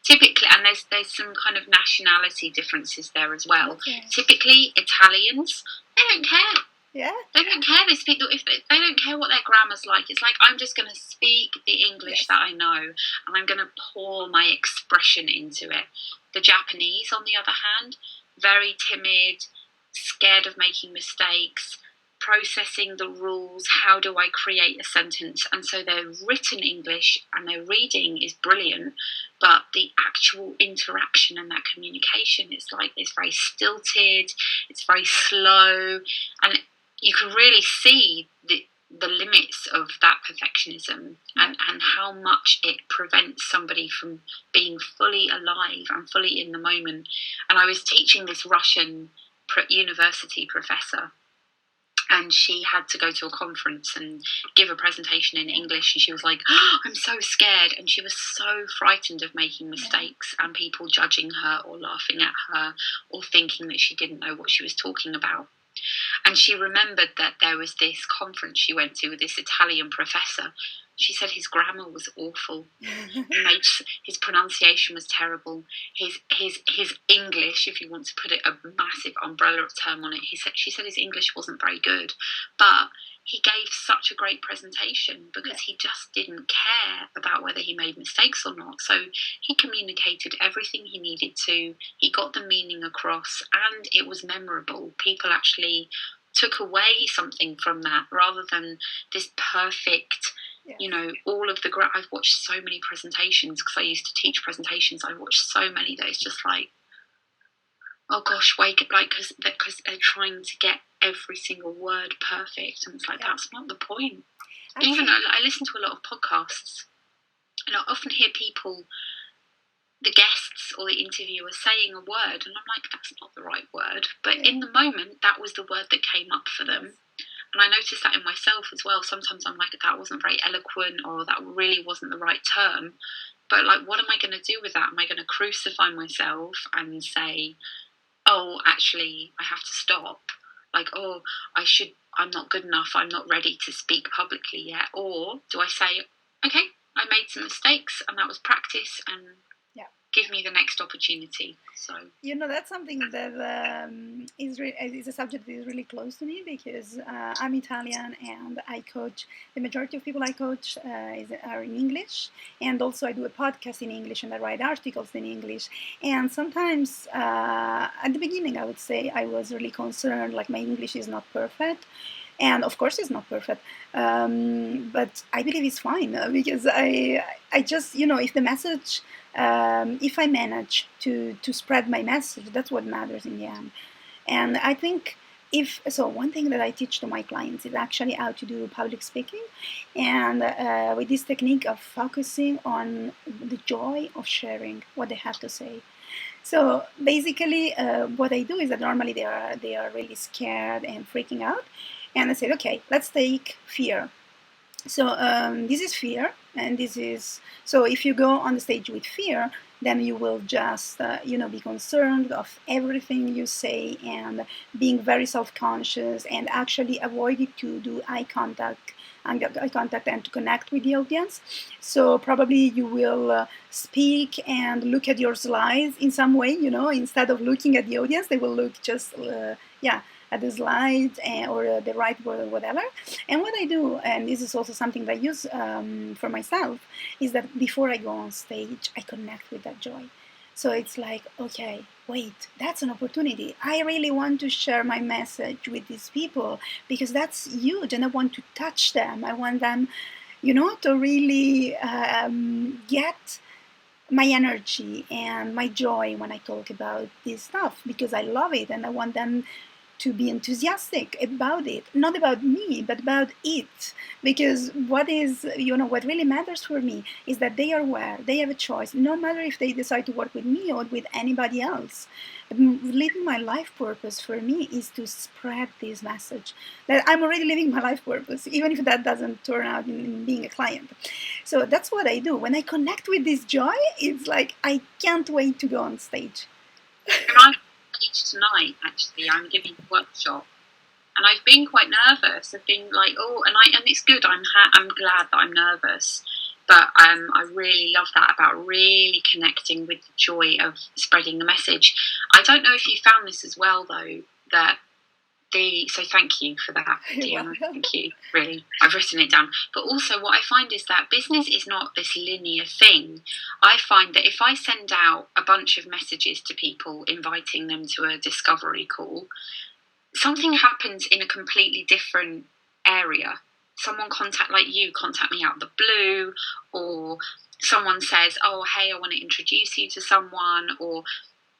Typically, and there's some kind of nationality differences there as well. Okay. Typically, Italians, they don't care. Yeah. They don't care. They speak. If they don't care what their grammar's like. It's like, I'm just going to speak the English that I know, and I'm going to pour my expression into it. The Japanese, on the other hand, very timid, scared of making mistakes, processing the rules. How do I create a sentence? And so their written English and their reading is brilliant, but the actual interaction and that communication is like, it's very stilted, it's very slow, and you can really see the limits of that perfectionism, and how much it prevents somebody from being fully alive and fully in the moment. And I was teaching this Russian university professor, and she had to go to a conference and give a presentation in English, and she was like, oh, I'm so scared, and she was so frightened of making mistakes and people judging her or laughing at her or thinking that she didn't know what she was talking about. And she remembered that there was this conference she went to with this Italian professor. She said his grammar was awful. His pronunciation was terrible. His English, if you want to put it a massive umbrella of term on it, she said his English wasn't very good. But he gave such a great presentation because he just didn't care about whether he made mistakes or not. So he communicated everything he needed to. He got the meaning across, and it was memorable. People actually took away something from that rather than this perfect, all of the I've watched so many presentations because I used to teach presentations. I watched so many that it's just like, oh gosh, wake up, like, because they're trying to get every single word perfect, and it's like, that's not the point. Even I listen to a lot of podcasts, and I often hear people, the guests or the interviewer, saying a word, and I'm like, that's not the right word, but in the moment that was the word that came up for them. And I noticed that in myself as well. Sometimes I'm like, that wasn't very eloquent, or that really wasn't the right term. But like, what am I going to do with that? Am I going to crucify myself and say, oh, actually, I have to stop? Like, oh, I'm not good enough, I'm not ready to speak publicly yet? Or do I say, okay, I made some mistakes and that was practice, and give me the next opportunity? So that's something that is a subject that is really close to me, because I'm Italian and I coach. The majority of people I coach are in English, and also I do a podcast in English and I write articles in English. And sometimes at the beginning, I would say I was really concerned, like my English is not perfect. And of course it's not perfect, but I believe it's fine, because I just, if the message, if I manage to spread my message, that's what matters in the end. And I think one thing that I teach to my clients is actually how to do public speaking, and with this technique of focusing on the joy of sharing what they have to say. So basically, what I do is that normally they are really scared and freaking out, and I said, okay, let's take fear. So this is fear, and this is, so if you go on the stage with fear, then you will just be concerned of everything you say, and being very self-conscious, and actually avoiding to do eye contact and to connect with the audience. So probably you will speak and look at your slides in some way, instead of looking at the audience, they will look just at the slides or the right word or whatever. And what I do, and this is also something that I use for myself, is that before I go on stage, I connect with that joy. So it's like, okay, wait, that's an opportunity. I really want to share my message with these people because that's huge, and I want to touch them. I want them, to really get my energy and my joy when I talk about this stuff, because I love it and I want them to be enthusiastic about it, not about me, but about it. Because what really matters for me is that they are aware, they have a choice, no matter if they decide to work with me or with anybody else. Living my life purpose for me is to spread this message that I'm already living my life purpose, even if that doesn't turn out in being a client. So that's what I do. When I connect with this joy, it's like I can't wait to go on stage. And I'm on stage tonight, actually. I'm giving a workshop. And I've been quite nervous. I've been like, and it's good. I'm glad that I'm nervous. But I really love that about really connecting with the joy of spreading the message. I don't know if you found this as well, though, so thank you for that, Deanna. Thank you, really. I've written it down. But also what I find is that business is not this linear thing. I find that if I send out a bunch of messages to people inviting them to a discovery call, something happens in a completely different area. Someone contact me out of the blue, or someone says, oh, hey, I want to introduce you to someone, or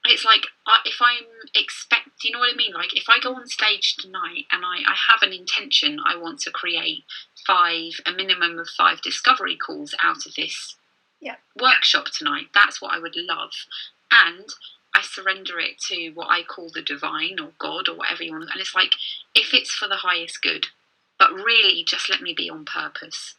it's like, if I'm do you know what I mean? Like, if I go on stage tonight and I have an intention, I want to create a minimum of 5 discovery calls out of this workshop tonight. That's what I would love. And I surrender it to what I call the divine or God or whatever you want. And it's like, if it's for the highest good, but really just let me be on purpose.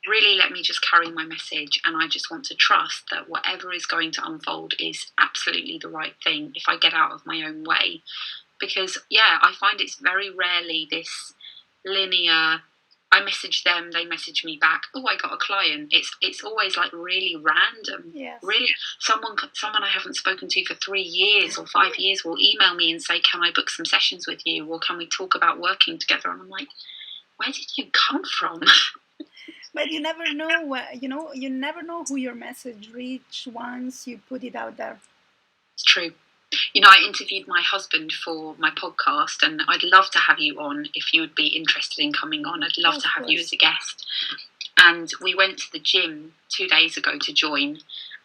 Really let me just carry my message, and I just want to trust that whatever is going to unfold is absolutely the right thing if I get out of my own way. Because I find it's very rarely this linear, I message them, they message me back, oh, I got a client. It's always like really random. Really, someone I haven't spoken to for 3 years or 5 years will email me and say, can I book some sessions with you, or can we talk about working together? And I'm like, where did you come from? But you never know you never know who your message reach once you put it out there. It's true. I interviewed my husband for my podcast, and I'd love to have you on if you would be interested in coming on. I'd love to have you as a guest. And we went to the gym 2 days ago to join,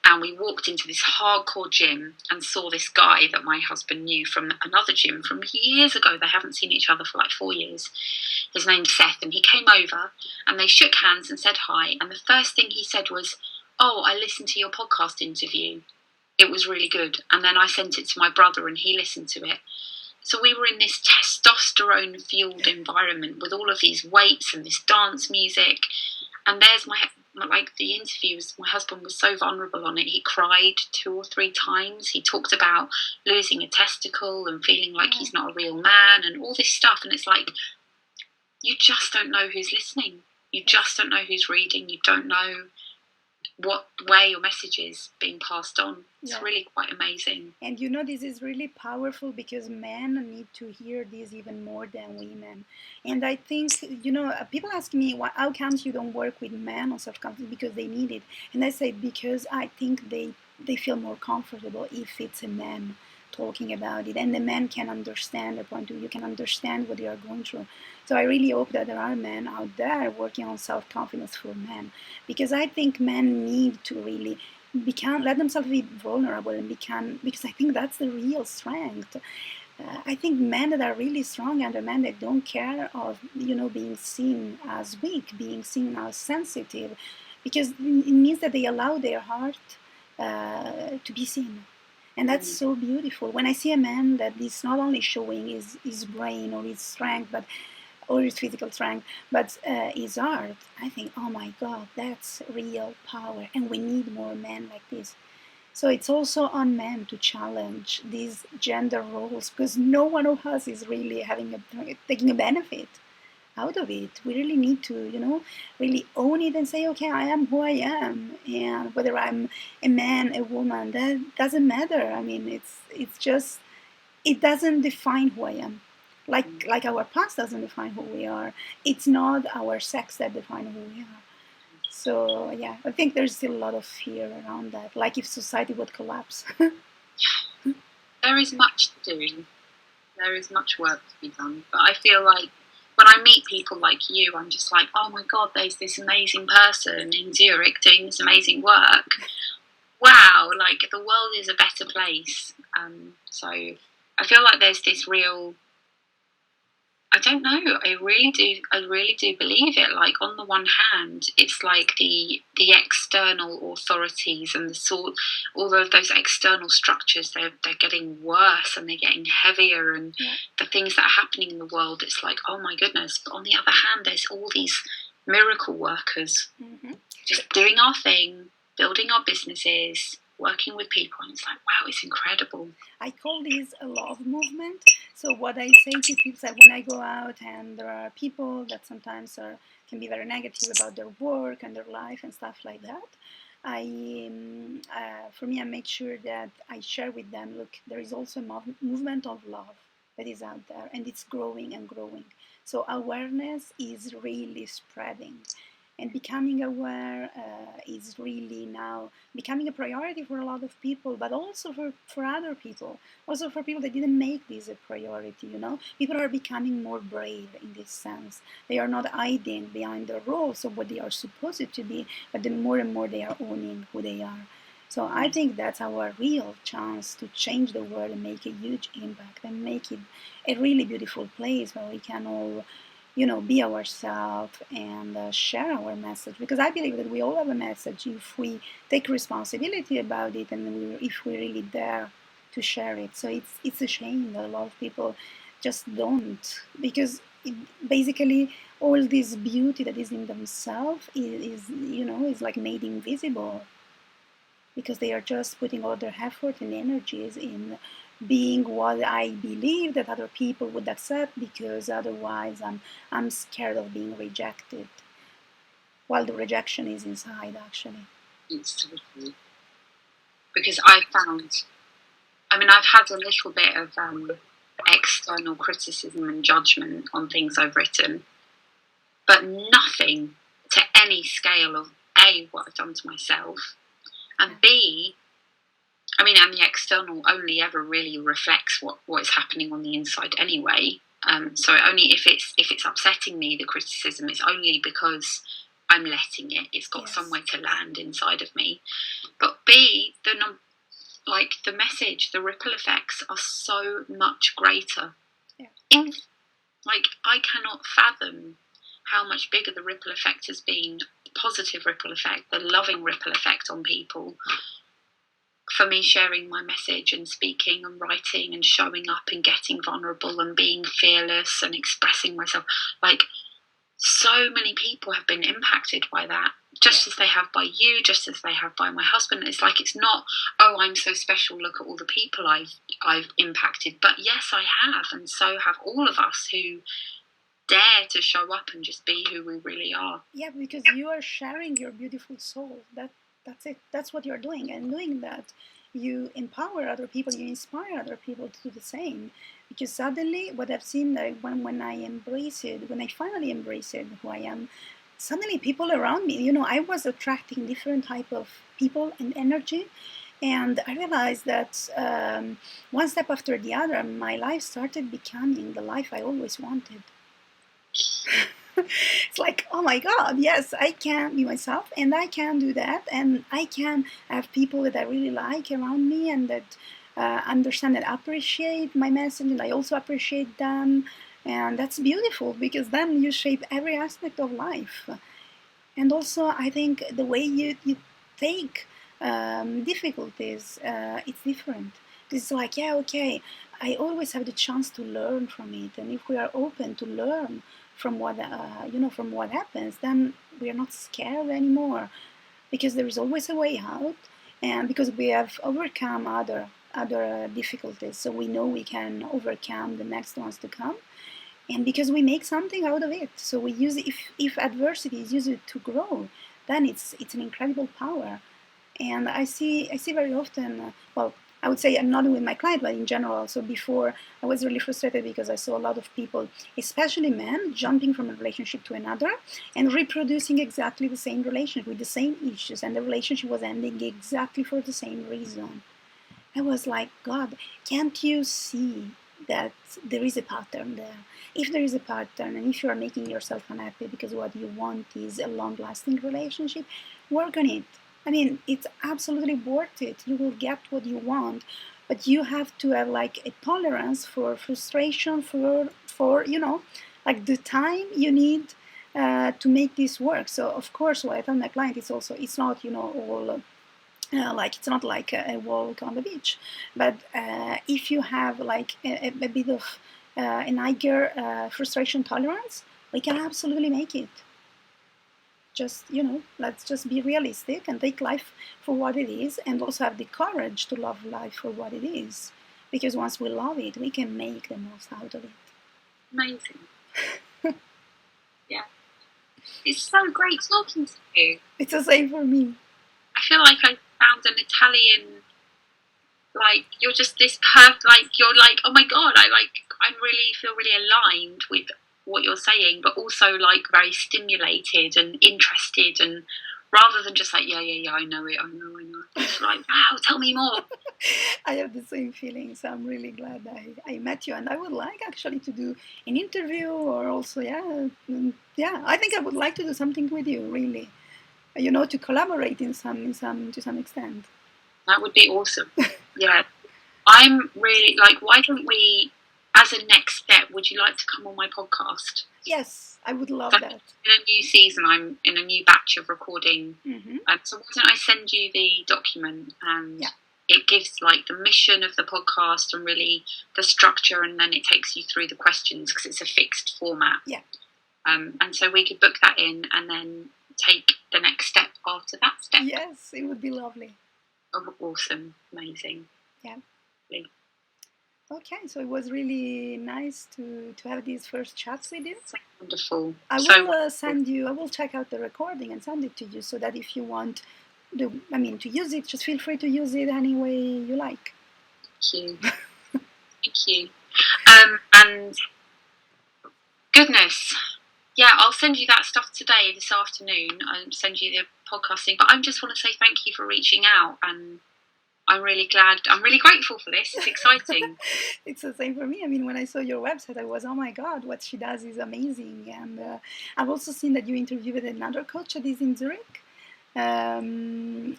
and we walked into this hardcore gym and saw this guy that my husband knew from another gym from years ago. They haven't seen each other for like 4 years. His name's Seth, and he came over and they shook hands and said hi. And the first thing he said was, oh, I listened to your podcast interview. It was really good. And then I sent it to my brother and he listened to it. So we were in this testosterone-fueled environment with all of these weights and this dance music. And there's the interview, my husband was so vulnerable on it. He cried 2 or 3 times. He talked about losing a testicle and feeling like he's not a real man and all this stuff. And it's like, you just don't know who's listening. You just don't know who's reading. You don't know what way your message is being passed on. It's really quite amazing. And this is really powerful because men need to hear this even more than women. And I think, people ask me, how come you don't work with men on self-confidence? Because they need it. And I say, because I think they feel more comfortable if it's a man talking about it, and the man can understand the point of view, can understand what they are going through. So I really hope that there are men out there working on self-confidence for men, because I think men need to really let themselves be vulnerable and because I think that's the real strength. I think men that are really strong are the men that don't care of being seen as weak, being seen as sensitive, because it means that they allow their heart to be seen. And that's so beautiful. When I see a man that is not only showing his brain or his strength, or his physical strength, but his art, I think, oh my God, that's real power. And we need more men like this. So it's also on men to challenge these gender roles, because no one of us is really taking a benefit out of it. We really need to, really own it and say, okay, I am who I am, and whether I'm a man, a woman, that doesn't matter. I mean, it's just, it doesn't define who I am. Like our past doesn't define who we are. It's not our sex that defines who we are. So I think there's still a lot of fear around that. Like if society would collapse. There is much to do. There is much work to be done. But I feel like when I meet people like you, I'm just like, oh my God, there's this amazing person in Zurich doing this amazing work. Wow, like the world is a better place. So I feel like there's this real I don't know. I really do. I really do believe it. Like, on the one hand, it's like the external authorities and the sort, all of those external structures. They're getting worse and they're getting heavier, and the things that are happening in the world. It's like, oh my goodness. But on the other hand, there's all these miracle workers just doing our thing, building our businesses, working with people, and it's like, wow, it's incredible. I call this a love movement. So what I say to people is that when I go out and there are people that sometimes can be very negative about their work and their life and stuff like that, for me, I make sure that I share with them, look, there is also a movement of love that is out there, and it's growing and growing. So awareness is really spreading, and becoming aware is really now becoming a priority for a lot of people, but also for other people, also for people that didn't make this a priority. People are becoming more brave in this sense. They are not hiding behind the roles of what they are supposed to be, but the more and more they are owning who they are. So I think that's our real chance to change the world and make a huge impact and make it a really beautiful place where we can all be ourselves and share our message. Because I believe that we all have a message if we take responsibility about it, and if we really dare to share it. So it's a shame that a lot of people just don't, because basically all this beauty that is in themselves is like made invisible, because they are just putting all their effort and energies in being what I believe that other people would accept, because otherwise I'm scared of being rejected, while the rejection is inside actually. It's totally, because I've had a little bit of external criticism and judgment on things I've written, but nothing to any scale of A, what I've done to myself, and B, and the external only ever really reflects what is happening on the inside anyway. So only if it's upsetting me, the criticism, it's only because I'm letting it. It's got somewhere to land inside of me. But B, the message, the ripple effects are so much greater. Yeah. I cannot fathom how much bigger the ripple effect has been, the positive ripple effect, the loving ripple effect on people, for me sharing my message and speaking and writing and showing up and getting vulnerable and being fearless and expressing myself. Like, so many people have been impacted by that, just as they have by you, just as they have by my husband. It's like, it's not, oh, I'm so special, look at all the people I've impacted. But yes, I have, and so have all of us who dare to show up and just be who we really are. Yeah, because you are sharing your beautiful soul. That's it. That's what you're doing. And doing that, you empower other people, you inspire other people to do the same. Because suddenly, what I've seen, like when I finally embraced who I am, suddenly people around me, I was attracting different type of people and energy. And I realized that one step after the other, my life started becoming the life I always wanted. It's like, oh my god, yes, I can be myself, and I can do that, and I can have people that I really like around me, and that understand and appreciate my message, and I also appreciate them. And that's beautiful, because then you shape every aspect of life. And also, I think the way you take difficulties, it's different. It's like, yeah, okay, I always have the chance to learn from it, and if we are open to learn from from what happens, then we are not scared anymore, because there is always a way out, and because we have overcome other difficulties, so we know we can overcome the next ones to come, and because we make something out of it. So we use it, if adversity is used to grow, then it's an incredible power. And I see very often, well, I would say, I'm not with my client, but in general. So before, I was really frustrated because I saw a lot of people, especially men, jumping from a relationship to another and reproducing exactly the same relationship with the same issues, and the relationship was ending exactly for the same reason. I was like, God, can't you see that there is a pattern there? If there is a pattern, and if you are making yourself unhappy because what you want is a long-lasting relationship, work on it. I mean, it's absolutely worth it. You will get what you want but you have to have like a tolerance for frustration, for like the time you need to make this work. So of course, what I tell my client is also, it's not all like, it's not like a walk on the beach, but if you have like a bit of an higher frustration tolerance, we can absolutely make it. Just let's just be realistic and take life for what it is, and also have the courage to love life for what it is, because once we love it, we can make the most out of it. Amazing. Yeah, it's so great talking to you. It's the same for me. I feel like I found an Italian, like, you're just this like, you're like, oh my god, I really feel really aligned with what you're saying, but also like very stimulated and interested, and rather than just like, yeah, I know it, it's like, wow, tell me more. I have the same feeling, so I'm really glad I met you, and I would like actually to do an interview, or also I think I would like to do something with you, really, to collaborate to some extent. That would be awesome. Yeah, I'm really like, why don't we, as a next step, would you like to come on my podcast? Yes, I would love that. In a new season, I'm in a new batch of recording. Mm-hmm. So why don't I send you the document, and it gives like the mission of the podcast and really the structure, and then it takes you through the questions because it's a fixed format. Yeah. And so we could book that in and then take the next step after that step. Yes, it would be lovely. Oh, awesome. Amazing. Yeah. Lovely. Okay, so it was really nice to have these first chats with you. So wonderful. I will check out the recording and send it to you, so that if you want to use it, just feel free to use it any way you like. Thank you. Thank you. And goodness, yeah, I'll send you that stuff today, this afternoon. I'll send you the podcasting. But I just want to say thank you for reaching out, and I'm really glad. I'm really grateful for this. It's exciting. It's the same for me. I mean, when I saw your website, I was, oh my god, what she does is amazing. And I've also seen that you interviewed another coach that is in Zurich. Who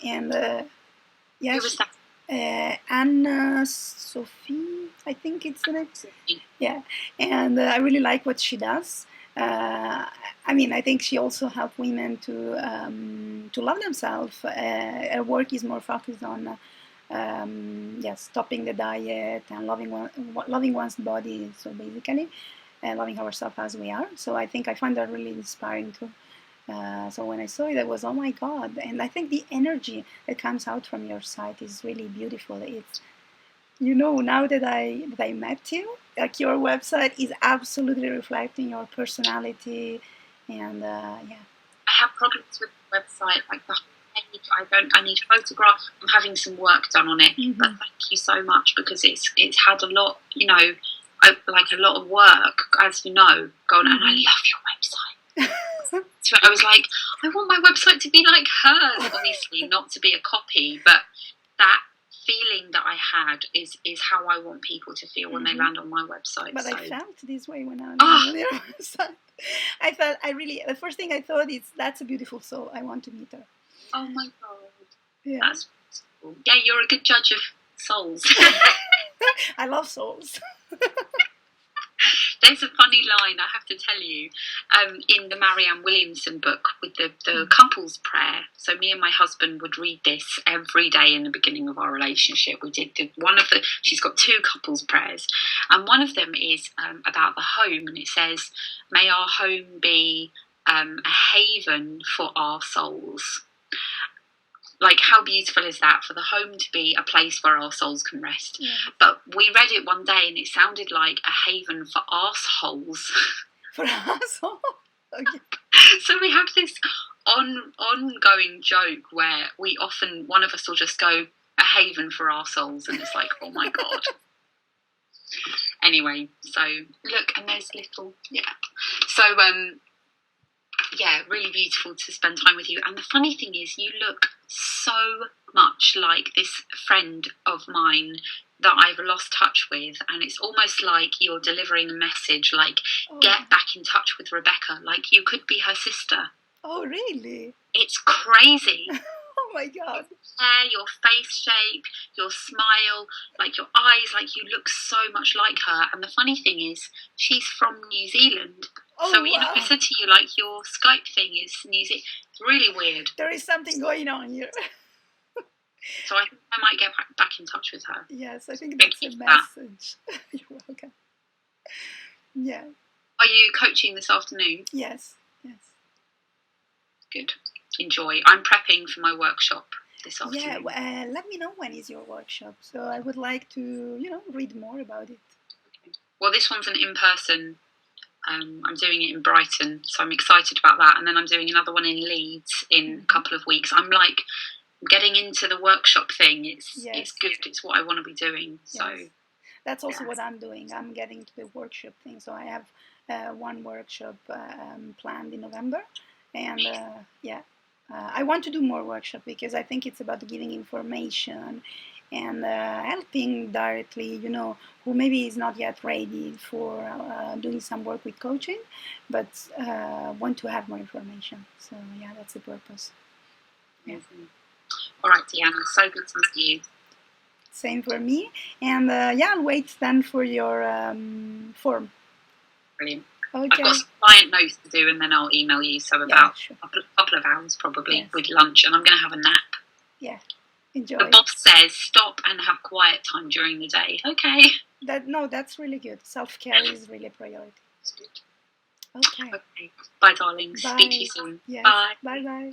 was that? Anna Sophie, I think it's the name. Yeah, and I really like what she does. I think she also helps women to love themselves. Her work is more focused on stopping the diet and loving one's body. So basically, loving ourselves as we are. So I think I find that really inspiring too. So when I saw it, I was, oh my god! And I think the energy that comes out from your site is really beautiful. It's, now that I met you, like, your website is absolutely reflecting your personality, and I have problems with the website, like the page. I need photographs. I'm having some work done on it, but thank you so much, because it's had a lot, like a lot of work, as you know, going. And I love your website. So I was like, I want my website to be like hers. Obviously, not to be a copy, but that feeling that I had is how I want people to feel when they land on my website. But I felt this way when I was on your website. The first thing I thought is, that's a beautiful soul. I want to meet her. Oh my god. Yeah. That's beautiful. Yeah, you're a good judge of souls. I love souls. There's a funny line, I have to tell you, in the Marianne Williamson book with the couple's prayer. So me and my husband would read this every day in the beginning of our relationship. We did she's got 2 couples prayers, and one of them is about the home, and it says, may our home be a haven for our souls. Like, how beautiful is that, for the home to be a place where our souls can rest? Yeah. But we read it one day and it sounded like a haven for arseholes. For arseholes? Okay. So we have this ongoing joke where one of us will just go, a haven for our souls, and it's like, oh my god. Anyway, so look, and there's little, So, really beautiful to spend time with you. And the funny thing is, you look so much like this friend of mine that I've lost touch with, and it's almost like you're delivering a message, like, get back in touch with Rebecca, like you could be her sister. Oh, really? It's crazy. Oh my God. Hair, your face shape, your smile, like your eyes, like you look so much like her. And the funny thing is, she's from New Zealand. Oh, So, wow. I said to you, like, your Skype thing is New Zealand. It's really weird. There is something going on here. So I think I might get back in touch with her. Yes, I think that's a message. You're welcome. Yeah. Are you coaching this afternoon? Yes, yes. Good. Enjoy. I'm prepping for my workshop this afternoon. Yeah, let me know when is your workshop. So I would like to, read more about it. Well, this one's an in-person. I'm doing it in Brighton, so I'm excited about that. And then I'm doing another one in Leeds in a couple of weeks. I'm like getting into the workshop thing. It's good. It's what I want to be doing. So that's also what I'm doing. I'm getting to the workshop thing. So I have one workshop planned in November, and I want to do more workshop because I think it's about giving information and helping directly, who maybe is not yet ready for doing some work with coaching, but want to have more information. So yeah, that's the purpose. Yeah. All right, Diana, so good to meet you. Same for me. And I'll wait then for your form. Brilliant. Okay. I've got some client notes to do, and then I'll email you. So about a couple of hours probably with lunch, and I'm going to have a nap. Yeah. Enjoy. The boss says stop and have quiet time during the day. Okay. That's really good. Self-care is really a priority. That's good. Okay. Bye, darling. Speak to you soon. Yes. Bye. Bye.